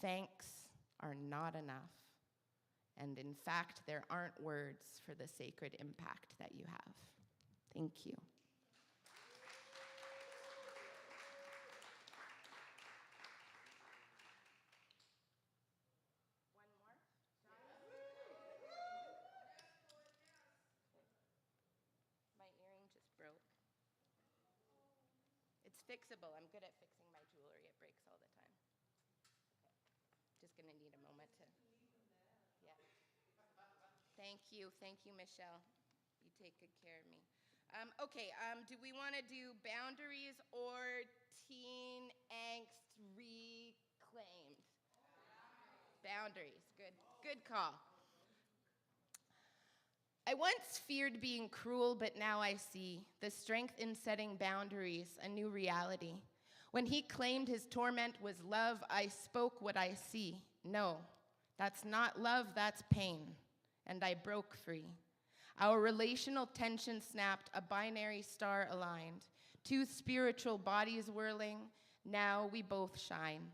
thanks are not enough. And in fact, there aren't words for the sacred impact that you have. Thank you. One more? My earring just broke. It's fixable. I'm good at fixing my jewelry. It breaks all the time. Okay. Just gonna need a moment to. Yeah. Thank you, Michelle. You take good care of me. Do we want to do boundaries or teen angst reclaimed? Boundaries, good call. I once feared being cruel, but now I see the strength in setting boundaries, a new reality. When he claimed his torment was love, I spoke what I see. No, that's not love, that's pain. And I broke free. Our relational tension snapped, a binary star aligned. Two spiritual bodies whirling, now we both shine.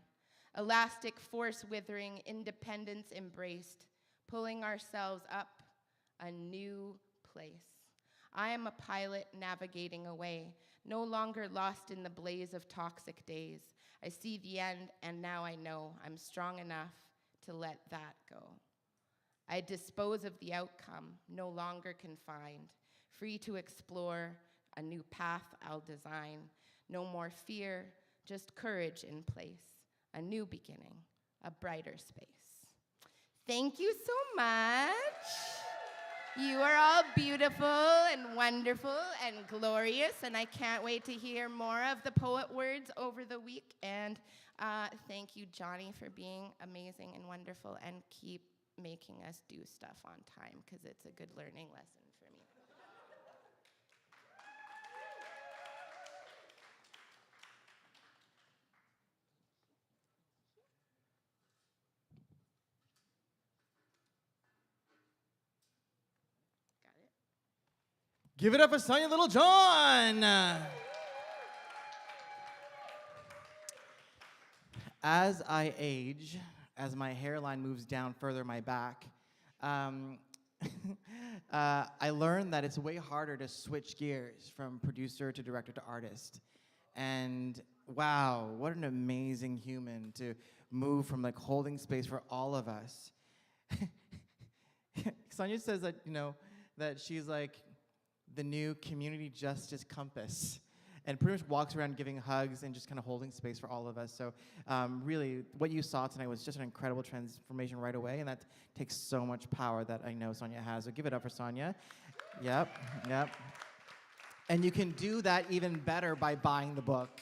Elastic force withering, independence embraced, pulling ourselves up a new place. I am a pilot navigating away, no longer lost in the blaze of toxic days. I see the end, and now I know I'm strong enough to let that go. I dispose of the outcome, no longer confined, free to explore a new path I'll design. No more fear, just courage in place, a new beginning, a brighter space. Thank you so much. You are all beautiful and wonderful and glorious, and I can't wait to hear more of the poet words over the week. And thank you, Johnny, for being amazing and wonderful, and keep making us do stuff on time, because it's a good learning lesson for me. Got it? Give it up for Sonia Little John. As I age, as my hairline moves down further my back, I learned that it's way harder to switch gears from producer to director to artist. And wow, what an amazing human to move from like holding space for all of us. Sonia says that, that she's like the new community justice compass, and pretty much walks around giving hugs and just kind of holding space for all of us. So really, what you saw tonight was just an incredible transformation right away, and that takes so much power that I know Sonia has. So give it up for Sonia. Yep. And you can do that even better by buying the book.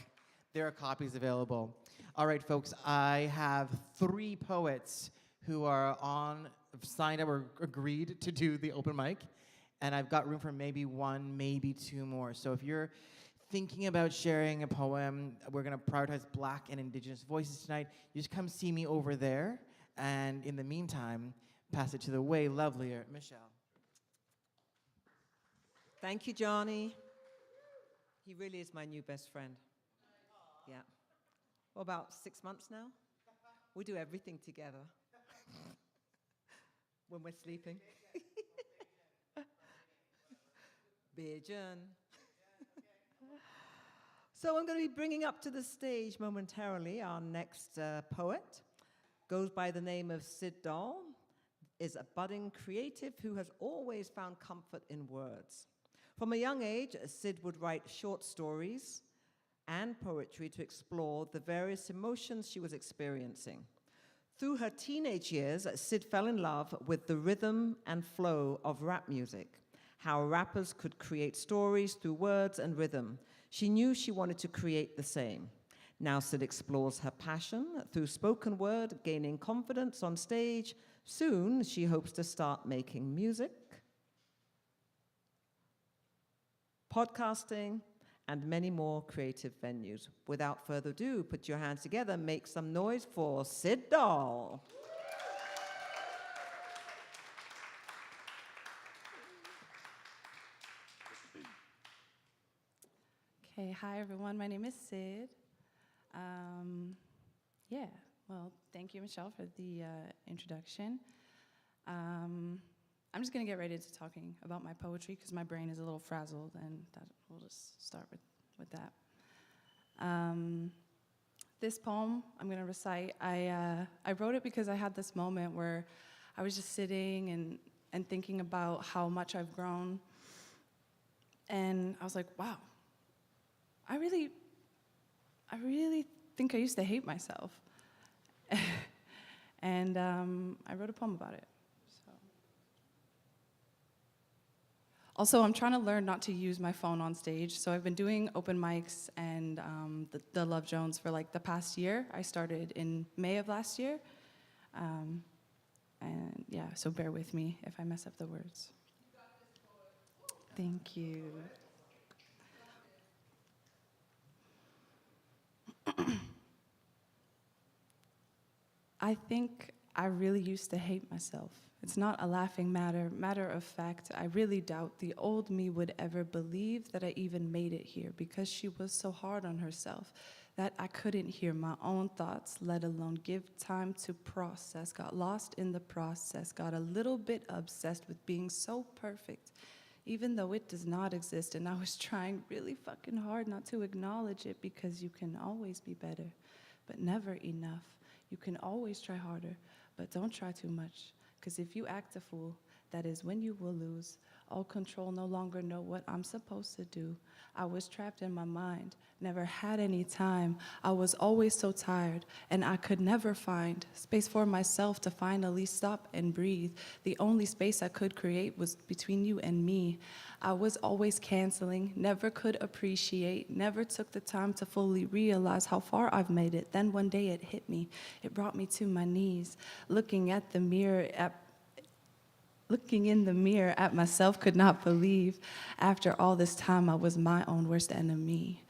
There are copies available. All right, folks, I have 3 poets who are signed up or agreed to do the open mic, and I've got room for maybe 1, maybe 2 more. So if you're thinking about sharing a poem, we're going to prioritize Black and Indigenous voices tonight. You just come see me over there, and in the meantime, pass it to the way lovelier Michelle. Thank you, Johnny. He really is my new best friend. Yeah. Well, about 6 months now. We do everything together when we're sleeping. Bijan. So I'm going to be bringing up to the stage momentarily our next poet. Goes by the name of Sid Dahl, is a budding creative who has always found comfort in words. From a young age, Sid would write short stories and poetry to explore the various emotions she was experiencing. Through her teenage years, Sid fell in love with the rhythm and flow of rap music, how rappers could create stories through words and rhythm. She knew she wanted to create the same. Now Sid explores her passion through spoken word, gaining confidence on stage. Soon, she hopes to start making music, podcasting, and many more creative venues. Without further ado, put your hands together, make some noise for Sid Dahl. Okay, hi everyone, my name is Sid. Thank you, Michelle, for the introduction. I'm just gonna get right into talking about my poetry because my brain is a little frazzled, and we'll just start with that. This poem I'm gonna recite, I wrote it because I had this moment where I was just sitting and thinking about how much I've grown, and I was like, wow, I really think I used to hate myself. And I wrote a poem about it. So. Also, I'm trying to learn not to use my phone on stage. So I've been doing open mics and the Luv Jones for like the past year. I started in May of last year. And yeah, so bear with me if I mess up the words. Thank you. I think I really used to hate myself. It's not a laughing matter. Matter of fact, I really doubt the old me would ever believe that I even made it here because she was so hard on herself that I couldn't hear my own thoughts, let alone give time to process. Got lost in the process, got a little bit obsessed with being so perfect, even though it does not exist. And I was trying really fucking hard not to acknowledge it because you can always be better, but never enough. You can always try harder, but don't try too much. Because if you act a fool, that is when you will lose all control, no longer know what I'm supposed to do. I was trapped in my mind, never had any time. I was always so tired, and I could never find space for myself to finally stop and breathe. The only space I could create was between you and me. I was always canceling, never could appreciate, never took the time to fully realize how far I've made it. Then one day it hit me. It brought me to my knees, looking in the mirror at myself, could not believe after all this time I was my own worst enemy.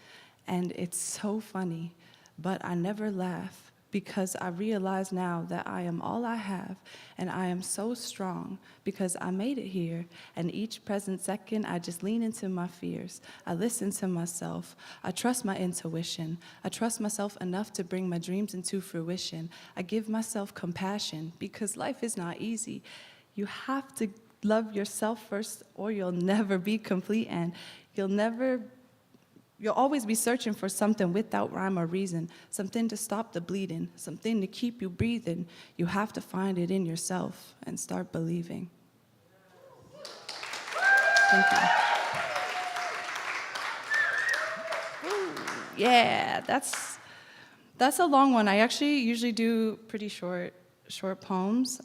And it's so funny, but I never laugh because I realize now that I am all I have, and I am so strong because I made it here. And each present second, I just lean into my fears. I listen to myself. I trust my intuition. I trust myself enough to bring my dreams into fruition. I give myself compassion because life is not easy. You have to love yourself first or you'll never be complete, and you'll always be searching for something without rhyme or reason, something to stop the bleeding, something to keep you breathing. You have to find it in yourself and start believing. Thank you. Ooh, yeah, that's a long one. I actually usually do pretty short poems.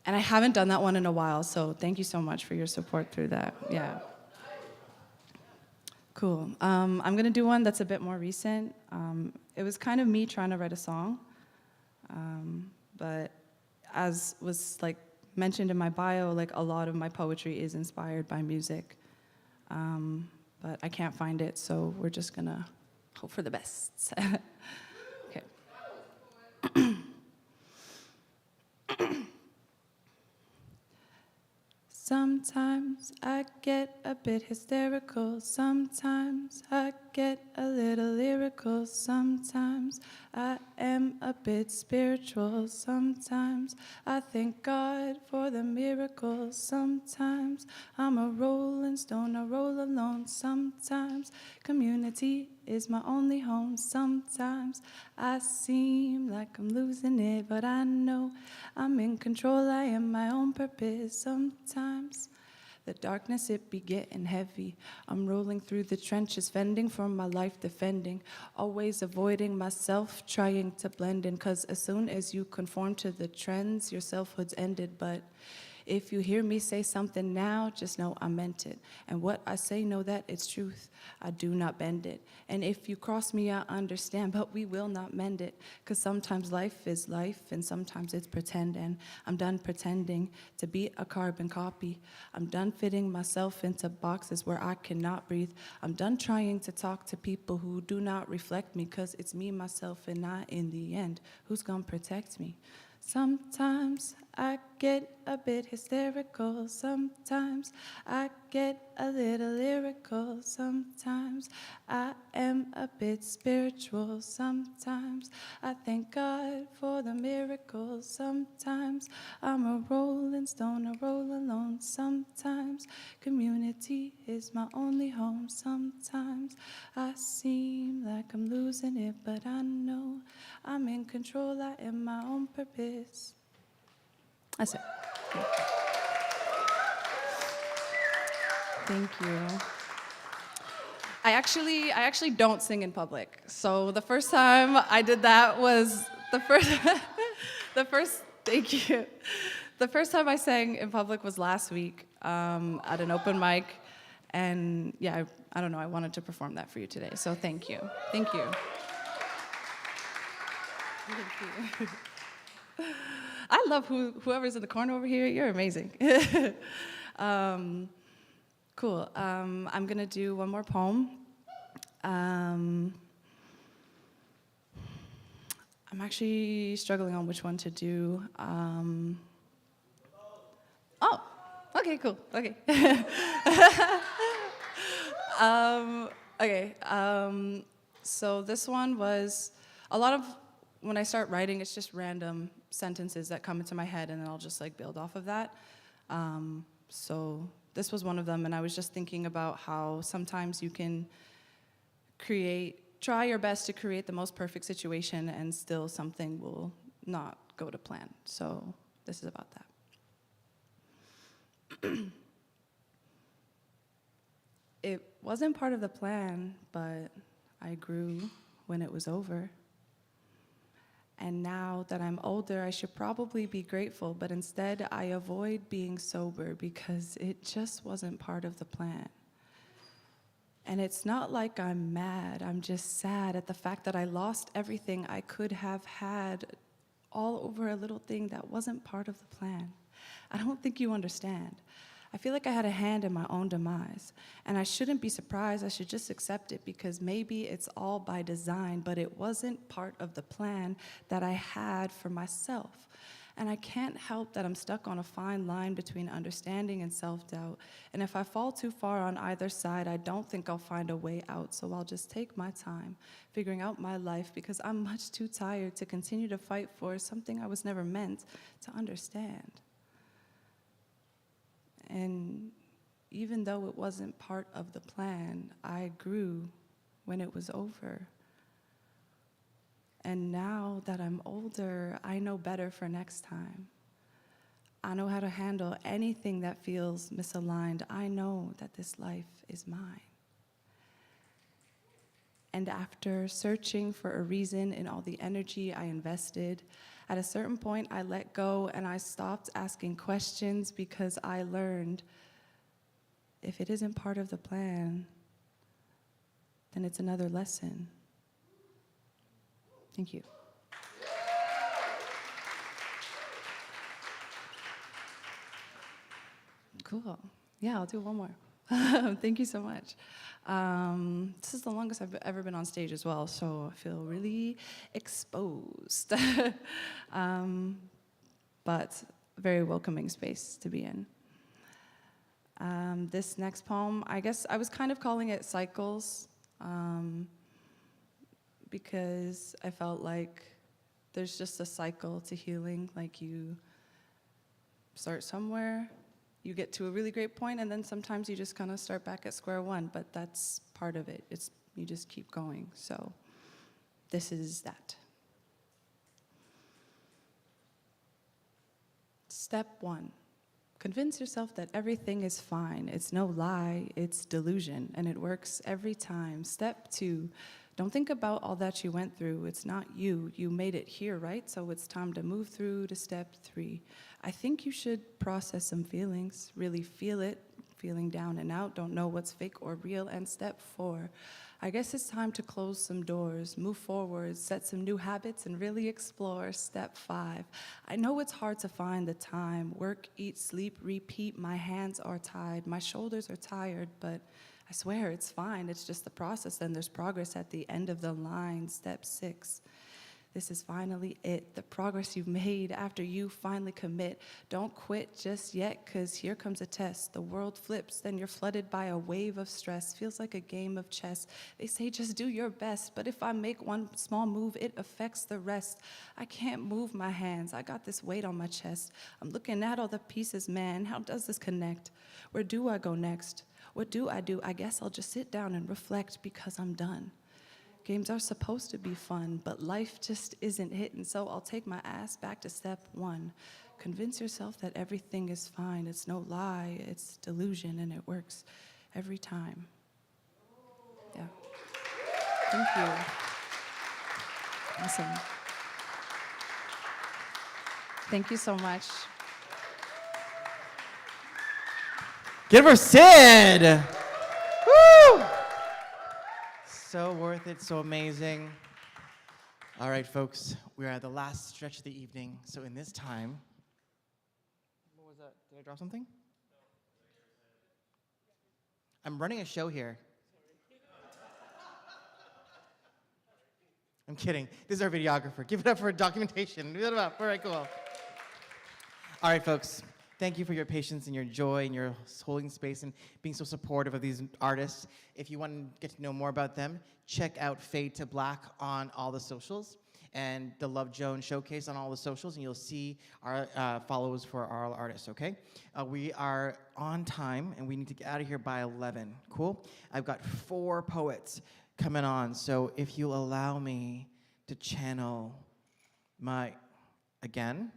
And I haven't done that one in a while, so thank you so much for your support through that. Yeah. Cool. I'm going to do one that's a bit more recent. It was kind of me trying to write a song, but as was like mentioned in my bio, like a lot of my poetry is inspired by music, but I can't find it, so we're just going to hope for the best. Okay. Sometimes I get a bit hysterical, sometimes I get a little lyrical, sometimes I am a bit spiritual, sometimes I thank God for the miracles, sometimes I'm a rolling stone, I roll alone, sometimes community is my only home, sometimes I seem like I'm losing it, but I know I'm in control, I am my own purpose. Sometimes the darkness, it be getting heavy. I'm rolling through the trenches, fending for my life, defending, always avoiding myself, trying to blend in, 'cause as soon as you conform to the trends, your selfhood's ended. But if you hear me say something now, just know I meant it. And what I say, know that it's truth. I do not bend it. And if you cross me, I understand, but we will not mend it. 'Cause sometimes life is life, and sometimes it's pretend. And I'm done pretending to be a carbon copy. I'm done fitting myself into boxes where I cannot breathe. I'm done trying to talk to people who do not reflect me, 'cause it's me, myself, and I in the end. Who's gonna protect me? Sometimes I get a bit hysterical, sometimes I get a little lyrical, sometimes I am a bit spiritual, sometimes I thank God for the miracles, sometimes I'm a rolling stone, I roll alone, sometimes community is my only home, sometimes I seem like I'm losing it, but I know I'm in control, I am my own purpose. That's it. Thank you. I actually don't sing in public. So the first time I did that was thank you. The first time I sang in public was last week at an open mic. And yeah, I don't know, I wanted to perform that for you today. So thank you. Thank you. Thank you. I love whoever's in the corner over here. You're amazing. Cool. I'm gonna do one more poem. I'm actually struggling on which one to do. Oh, okay, cool. Okay. Okay. So this one was a lot of when I start writing, it's just random sentences that come into my head, and then I'll just like build off of that. So this was one of them, and I was just thinking about how sometimes you can try your best to create the most perfect situation, and still something will not go to plan. So this is about that. It wasn't part of the plan, but I grew when it was over. And now that I'm older, I should probably be grateful, but instead I avoid being sober because it just wasn't part of the plan. And it's not like I'm mad, I'm just sad at the fact that I lost everything I could have had all over a little thing that wasn't part of the plan. I don't think you understand. I feel like I had a hand in my own demise, and I shouldn't be surprised. I should just accept it because maybe it's all by design, but it wasn't part of the plan that I had for myself. And I can't help that I'm stuck on a fine line between understanding and self-doubt. And if I fall too far on either side, I don't think I'll find a way out. So I'll just take my time figuring out my life because I'm much too tired to continue to fight for something I was never meant to understand. And even though it wasn't part of the plan, I grew when it was over. And now that I'm older, I know better for next time. I know how to handle anything that feels misaligned. I know that this life is mine. And after searching for a reason in all the energy I invested, at a certain point I let go and I stopped asking questions because I learned if it isn't part of the plan, then it's another lesson. Thank you. Cool. Yeah, I'll do one more. Thank you so much. This is the longest I've ever been on stage as well, so I feel really exposed. But very welcoming space to be in. This next poem, I guess I was kind of calling it Cycles, because I felt like there's just a cycle to healing, like you start somewhere, you get to a really great point, and then sometimes you just kind of start back at square one, but that's part of it. You just keep going. So this is that. Step 1, convince yourself that everything is fine. It's no lie, it's delusion, and it works every time. Step 2, don't think about all that you went through. It's not you. You made it here, right? So it's time to move through to step 3. I think you should process some feelings, really feel it, feeling down and out, don't know what's fake or real. And step 4, I guess it's time to close some doors, move forward, set some new habits, and really explore. Step 5, I know it's hard to find the time. Work, eat, sleep, repeat. My hands are tied, my shoulders are tired, but I swear it's fine. It's just the process, and there's progress at the end of the line. Step 6, this is finally it, the progress you've made after you finally commit. Don't quit just yet, because here comes a test. The world flips, then you're flooded by a wave of stress. Feels like a game of chess. They say just do your best, but if I make one small move, it affects the rest. I can't move my hands. I got this weight on my chest. I'm looking at all the pieces, man. How does this connect? Where do I go next? What do? I guess I'll just sit down and reflect because I'm done. Games are supposed to be fun, but life just isn't hitting, so I'll take my ass back to step 1. Convince yourself that everything is fine. It's no lie, it's delusion, and it works every time. Yeah. Thank you. Awesome. Thank you so much. Give her Sid! Woo! So worth it, so amazing. All right, folks, we're at the last stretch of the evening. So in this time, what was that? Did I drop something? I'm running a show here. I'm kidding. This is our videographer. Give it up for documentation. Give it up. All right, cool. All right, folks. Thank you for your patience and your joy and your holding space and being so supportive of these artists. If you want to get to know more about them, check out Fade to Black on all the socials and the Luv Jones Showcase on all the socials, and you'll see our follows for our artists, okay? We are on time, and we need to get out of here by 11. Cool? I've got 4 poets coming on, so if you'll allow me to channel my, again?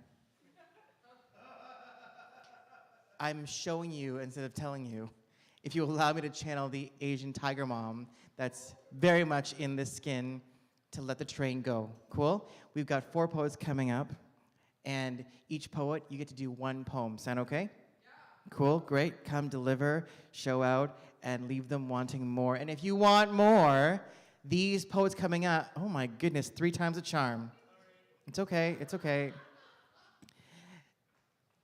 I'm showing you instead of telling you. If you allow me to channel the Asian tiger mom that's very much in the skin to let the train go. Cool? We've got 4 poets coming up, and each poet, you get to do 1 poem. Sound okay? Yeah. Cool, great. Come deliver, show out, and leave them wanting more. And if you want more, these poets coming up, oh my goodness, 3 times a charm. It's okay, it's okay.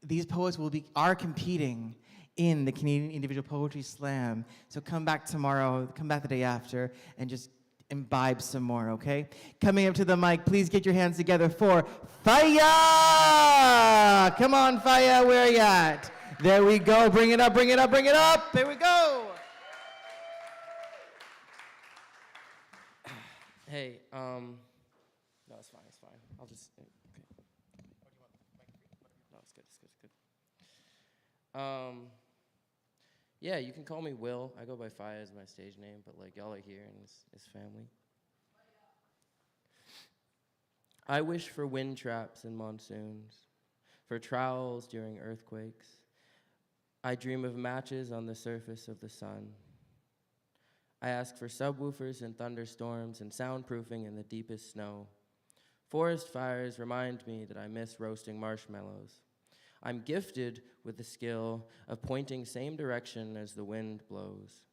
These poets are competing in the Canadian Individual Poetry Slam. So come back tomorrow, come back the day after, and just imbibe some more, okay? Coming up to the mic, please get your hands together for Faya! Come on, Faya, where are you at? There we go, bring it up, bring it up, bring it up! There we go! Hey, no, it's fine, I'll just, okay. No, it's good. Yeah, you can call me Will. I go by Faya as my stage name, but like y'all are here and it's family. I wish for wind traps in monsoons, for trowels during earthquakes. I dream of matches on the surface of the sun. I ask for subwoofers in thunderstorms and soundproofing in the deepest snow. Forest fires remind me that I miss roasting marshmallows. I'm gifted with the skill of pointing same direction as the wind blows.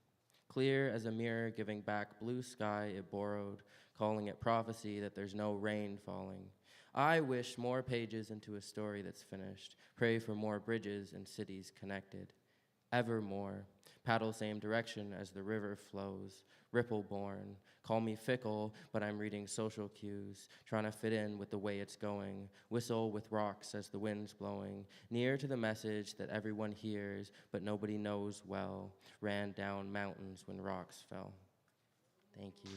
Clear as a mirror giving back blue sky it borrowed, calling it prophecy that there's no rain falling. I wish more pages into a story that's finished. Pray for more bridges and cities connected. Evermore, paddle same direction as the river flows. Ripple born, call me fickle, but I'm reading social cues, trying to fit in with the way it's going. Whistle with rocks as the wind's blowing, near to the message that everyone hears, but nobody knows well. Ran down mountains when rocks fell. Thank you.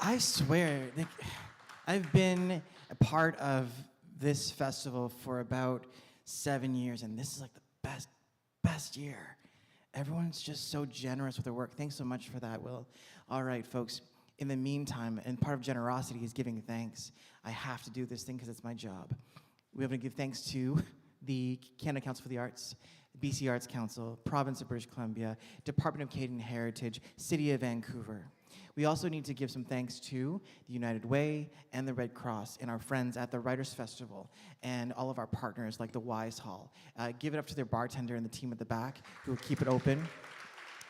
I swear, like, I've been a part of this festival for about 7 years, and this is like the best year. Everyone's just so generous with their work. Thanks so much for that, Will. All right, folks, in the meantime, and part of generosity is giving thanks. I have to do this thing because it's my job. We have to give thanks to the Canada Council for the Arts, BC Arts Council, Province of British Columbia, Department of Canadian Heritage, City of Vancouver. We also need to give some thanks to the United Way and the Red Cross and our friends at the Writers Festival and all of our partners like the Wise Hall. Give it up to their bartender and the team at the back who will keep it open.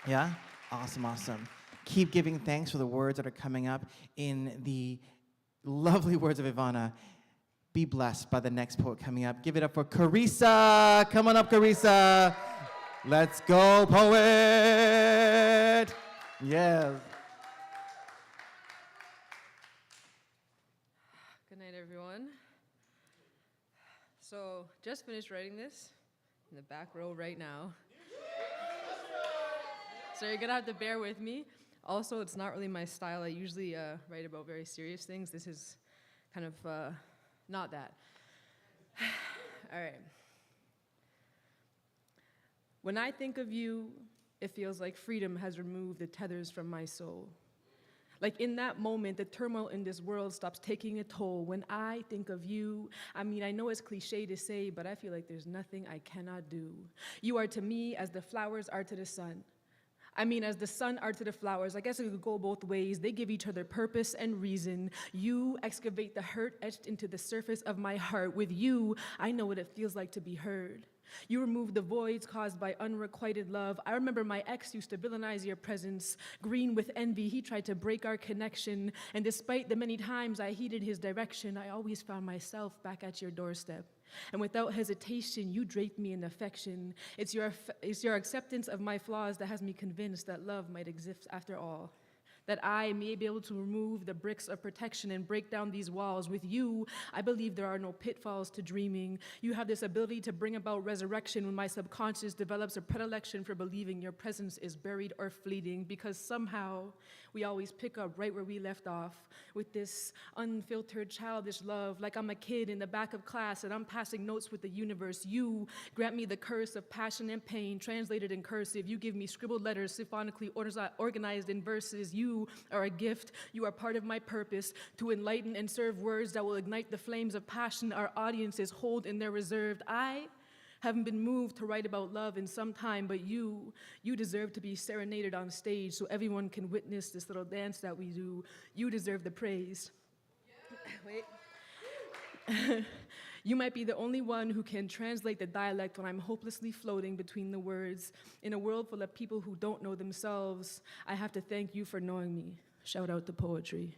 Yeah? Awesome, awesome. Keep giving thanks for the words that are coming up in the lovely words of Ivana. Be blessed by the next poet coming up. Give it up for Carissa. Come on up, Carissa. Let's go, poet. Yes. Good night, everyone. So, just finished writing this in the back row right now. So you're gonna have to bear with me. Also, it's not really my style. I usually write about very serious things. This is kind of not that. All right. When I think of you, it feels like freedom has removed the tethers from my soul. Like in that moment, the turmoil in this world stops taking a toll. When I think of you, I mean, I know it's cliche to say, but I feel like there's nothing I cannot do. You are to me as the flowers are to the sun. I mean, as the sun are to the flowers. I guess it could go both ways. They give each other purpose and reason. You excavate the hurt etched into the surface of my heart. With you, I know what it feels like to be heard. You remove the voids caused by unrequited love. I remember my ex used to villainize your presence. Green with envy, he tried to break our connection. And despite the many times I heeded his direction, I always found myself back at your doorstep. And without hesitation, you drape me in affection. It's your acceptance of my flaws that has me convinced that love might exist after all. That I may be able to remove the bricks of protection and break down these walls. With you, I believe there are no pitfalls to dreaming. You have this ability to bring about resurrection when my subconscious develops a predilection for believing your presence is buried or fleeting, because somehow we always pick up right where we left off with this unfiltered childish love, like I'm a kid in the back of class and I'm passing notes with the universe. You grant me the curse of passion and pain, translated in cursive. You give me scribbled letters, symphonically organized in verses. You are a gift. You are part of my purpose to enlighten and serve words that will ignite the flames of passion our audiences hold in their reserve. I haven't been moved to write about love in some time, but you deserve to be serenaded on stage so everyone can witness this little dance that we do. You deserve the praise. Wait. You might be the only one who can translate the dialect when I'm hopelessly floating between the words. In a world full of people who don't know themselves, I have to thank you for knowing me. Shout out to poetry.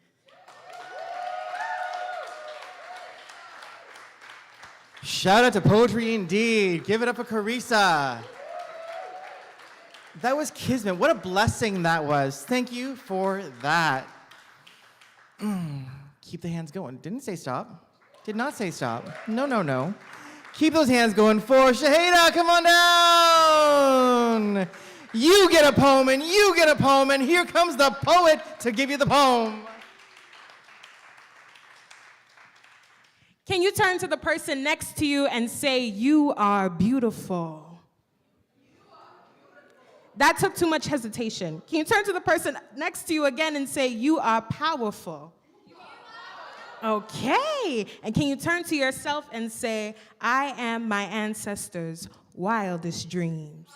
Shout out to poetry indeed. Give it up for Carissa. That was Kismet. What a blessing that was. Thank you for that. Keep the hands going. Didn't say stop. Did not say stop. No, no, no. Keep those hands going for Shahida. Come on down. You get a poem and you get a poem, and here comes the poet to give you the poem. Can you turn to the person next to you and say, "You are beautiful"? That took too much hesitation. Can you turn to the person next to you again and say, "You are powerful"? Okay. And can you turn to yourself and say, "I am my ancestors' wildest dreams"?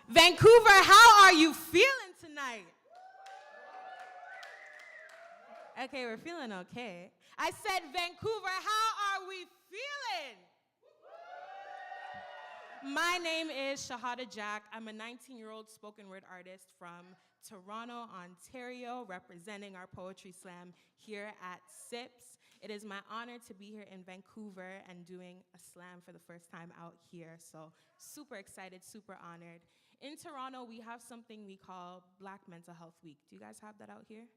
Vancouver, how are you feeling tonight? Okay, we're feeling okay. I said, Vancouver, how are we feeling? My name is Shahada Jack. I'm a 19-year-old spoken word artist from Toronto, Ontario, representing our poetry slam here at SIPS. It is my honor to be here in Vancouver and doing a slam for the first time out here. So super excited, super honored. In Toronto, we have something we call Black Mental Health Week. Do you guys have that out here?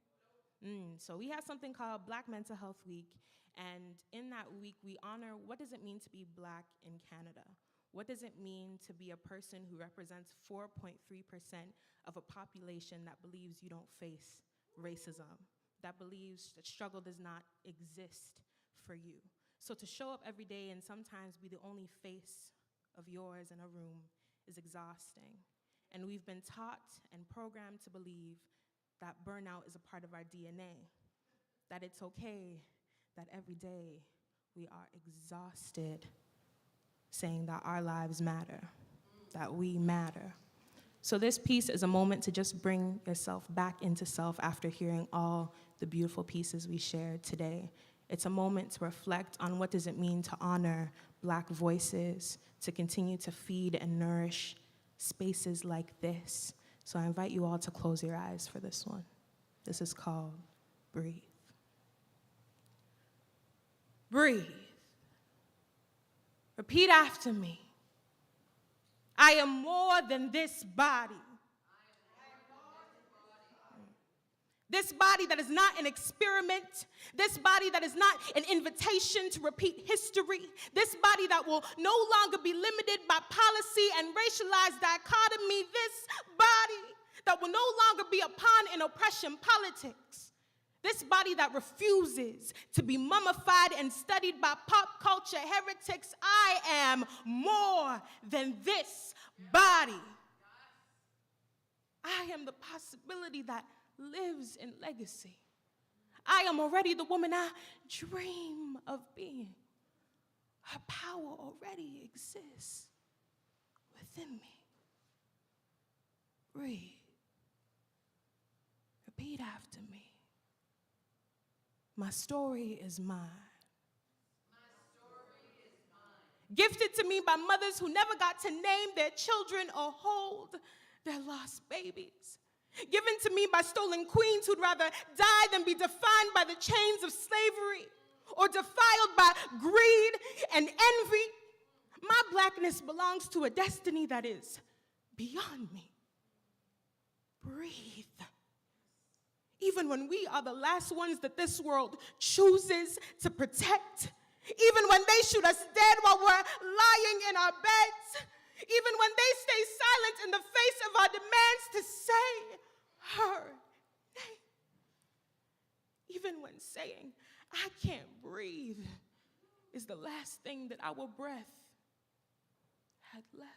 So we have something called Black Mental Health Week. And in that week, we honor what does it mean to be Black in Canada? What does it mean to be a person who represents 4.3% of a population that believes you don't face racism, that believes that struggle does not exist for you? So to show up every day and sometimes be the only face of yours in a room is exhausting. And we've been taught and programmed to believe that burnout is a part of our DNA, that it's okay, that every day we are exhausted, saying that our lives matter, that we matter. So this piece is a moment to just bring yourself back into self after hearing all the beautiful pieces we shared today. It's a moment to reflect on what does it mean to honor Black voices, to continue to feed and nourish spaces like this. So I invite you all to close your eyes for this one. This is called Breathe. Breathe. Repeat after me. I am more than this body. This body that is not an experiment. This body that is not an invitation to repeat history. This body that will no longer be limited by policy and racialized dichotomy. This body that will no longer be a pawn in oppression politics. This body that refuses to be mummified and studied by pop culture heretics. I am more than this body. I am the possibility that lives in legacy. I am already the woman I dream of being. Her power already exists within me. Breathe. Repeat after me. My story is mine. Gifted to me by mothers who never got to name their children or hold their lost babies. Given to me by stolen queens who'd rather die than be defined by the chains of slavery. or defiled by greed and envy. My blackness belongs to a destiny that is beyond me. Breathe. Even when we are the last ones that this world chooses to protect, even when they shoot us dead while we're lying in our beds, even when they stay silent in the face of our demands to say her name, even when saying, I can't breathe, is the last thing that our breath had left.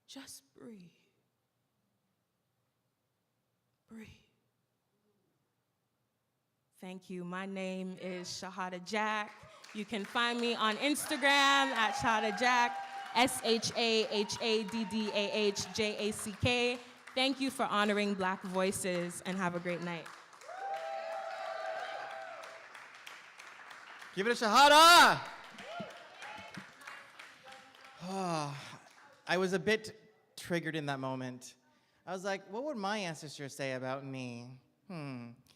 Just breathe. Breathe. Thank you. My name is Shahada Jack. You can find me on Instagram at Shahada Jack, ShahaddahJack. Thank you for honoring Black voices, and have a great night. Give it a Shahada! Oh, I was a bit triggered in that moment. I was like, what would my ancestors say about me?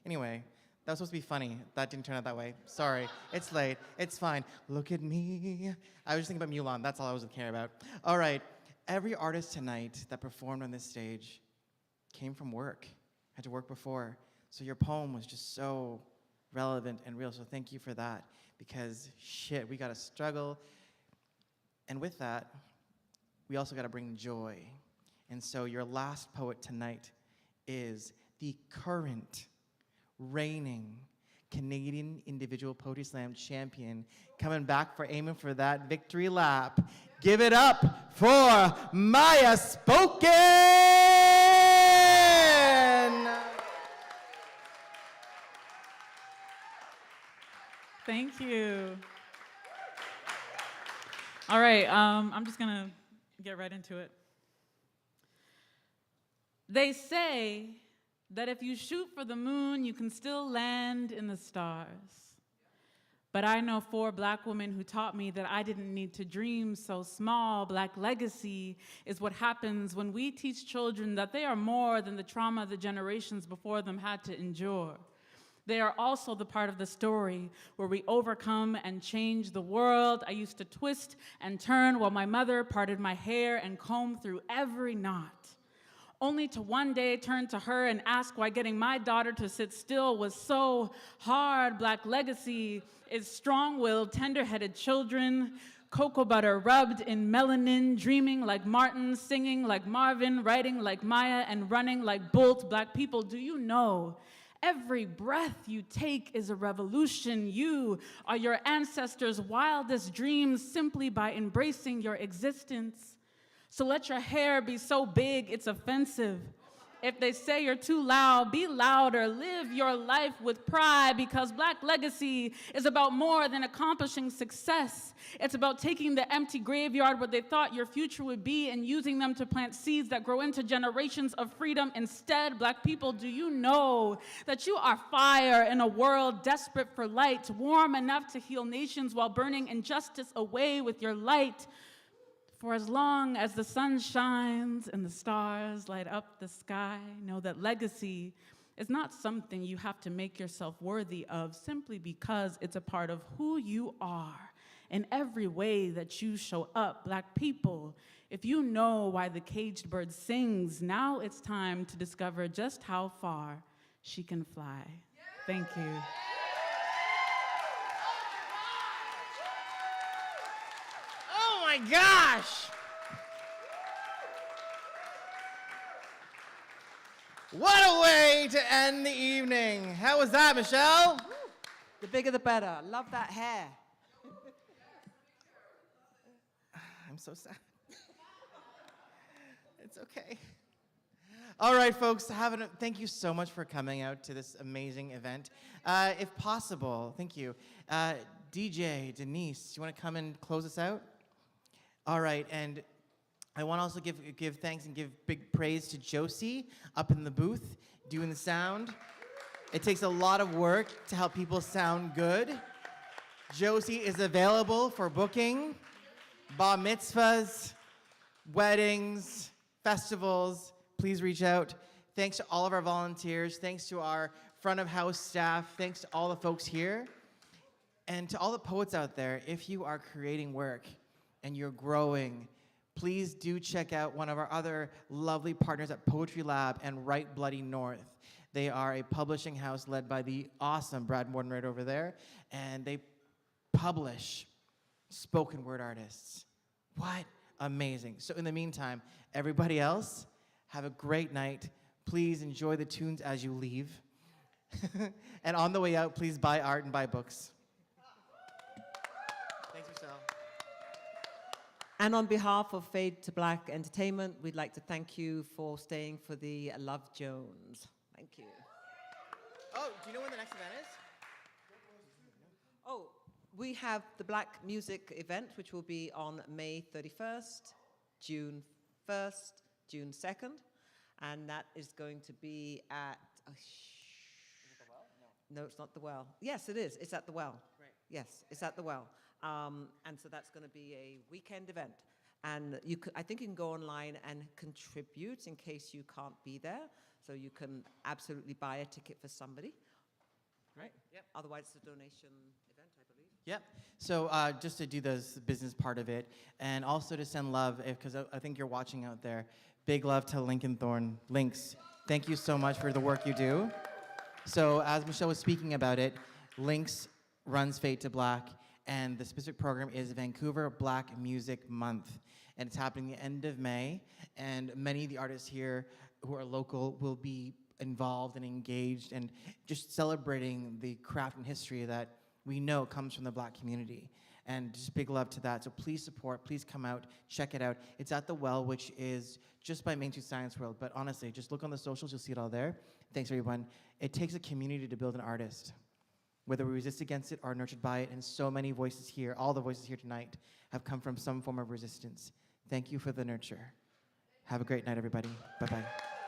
Anyway, that was supposed to be funny. That didn't turn out that way. Sorry, it's late, it's fine. Look at me. I was just thinking about Mulan, that's all I was caring about. All right, every artist tonight that performed on this stage came from work, had to work before. So your poem was just so relevant and real, so thank you for that. Because shit, we gotta struggle. And with that, we also gotta bring joy. And so your last poet tonight is the current reigning Canadian Individual Poetry Slam champion, coming back for aiming for that victory lap. Give it up for Maya Spoken! Thank you. All right, I'm just gonna get right into it. They say that if you shoot for the moon, you can still land in the stars. But I know 4 Black women who taught me that I didn't need to dream so small. Black legacy is what happens when we teach children that they are more than the trauma the generations before them had to endure. They are also the part of the story where we overcome and change the world. I used to twist and turn while my mother parted my hair and combed through every knot, only to one day turn to her and ask why getting my daughter to sit still was so hard. Black legacy is strong-willed, tender-headed children, cocoa butter rubbed in melanin, dreaming like Martin, singing like Marvin, writing like Maya, and running like Bolt. Black people, do you know every breath you take is a revolution? You are your ancestors' wildest dreams simply by embracing your existence. So let your hair be so big it's offensive. If they say you're too loud, be louder. Live your life with pride, because Black legacy is about more than accomplishing success. It's about taking the empty graveyard where they thought your future would be and using them to plant seeds that grow into generations of freedom instead. Black people, do you know that you are fire in a world desperate for light, warm enough to heal nations while burning injustice away with your light? For as long as the sun shines and the stars light up the sky, know that legacy is not something you have to make yourself worthy of, simply because it's a part of who you are in every way that you show up. Black people, if you know why the caged bird sings, now it's time to discover just how far she can fly. Thank you. Oh my gosh! What a way to end the evening. How was that, Michelle? The bigger the better. Love that hair. I'm so sad. It's okay. All right, folks, thank you so much for coming out to this amazing event. If possible, thank you. DJ, Denise, you want to come and close us out? All right, and I want to also give thanks and give big praise to Josie up in the booth doing the sound. It takes a lot of work to help people sound good. Josie is available for booking, bar mitzvahs, weddings, festivals. Please reach out. Thanks to all of our volunteers. Thanks to our front of house staff. Thanks to all the folks here. And to all the poets out there, if you are creating work and you're growing, please do check out one of our other lovely partners at Poetry Lab and Write Bloody North. They are a publishing house led by the awesome Brad Morton right over there, and they publish spoken word artists. What? Amazing. So in the meantime, everybody else, have a great night. Please enjoy the tunes as you leave. And on the way out, please buy art and buy books. Thanks, Michelle. And on behalf of Fade to Black Entertainment, we'd like to thank you for staying for the Luv Jones. Thank you. Oh, do you know when the next event is? Oh, we have the Black Music event, which will be on May 31st, June 1st, June 2nd, and that is going to be at... Is it the Well? No, it's not the Well. Yes, it is. It's at the Well. Right. Yes, it's at the Well. And so that's going to be a weekend event. And I think you can go online and contribute in case you can't be there. So you can absolutely buy a ticket for somebody. Right? Yep. Otherwise, it's a donation event, I believe. Yep. So just to do the business part of it, and also to send love, because I think you're watching out there, big love to Lincoln Thorne. Links, thank you so much for the work you do. So as Michelle was speaking about it, Links runs Fade to Black, and the specific program is Vancouver Black Music Month. And it's happening the end of May, and many of the artists here who are local will be involved and engaged and just celebrating the craft and history that we know comes from the Black community. And just big love to that. So please support, please come out, check it out. It's at the Well, which is just by Main Street Science World. But honestly, just look on the socials, you'll see it all there. Thanks everyone. It takes a community to build an artist. Whether we resist against it or are nurtured by it, and so many voices here, all the voices here tonight, have come from some form of resistance. Thank you for the nurture. Have a great night, everybody. Bye-bye.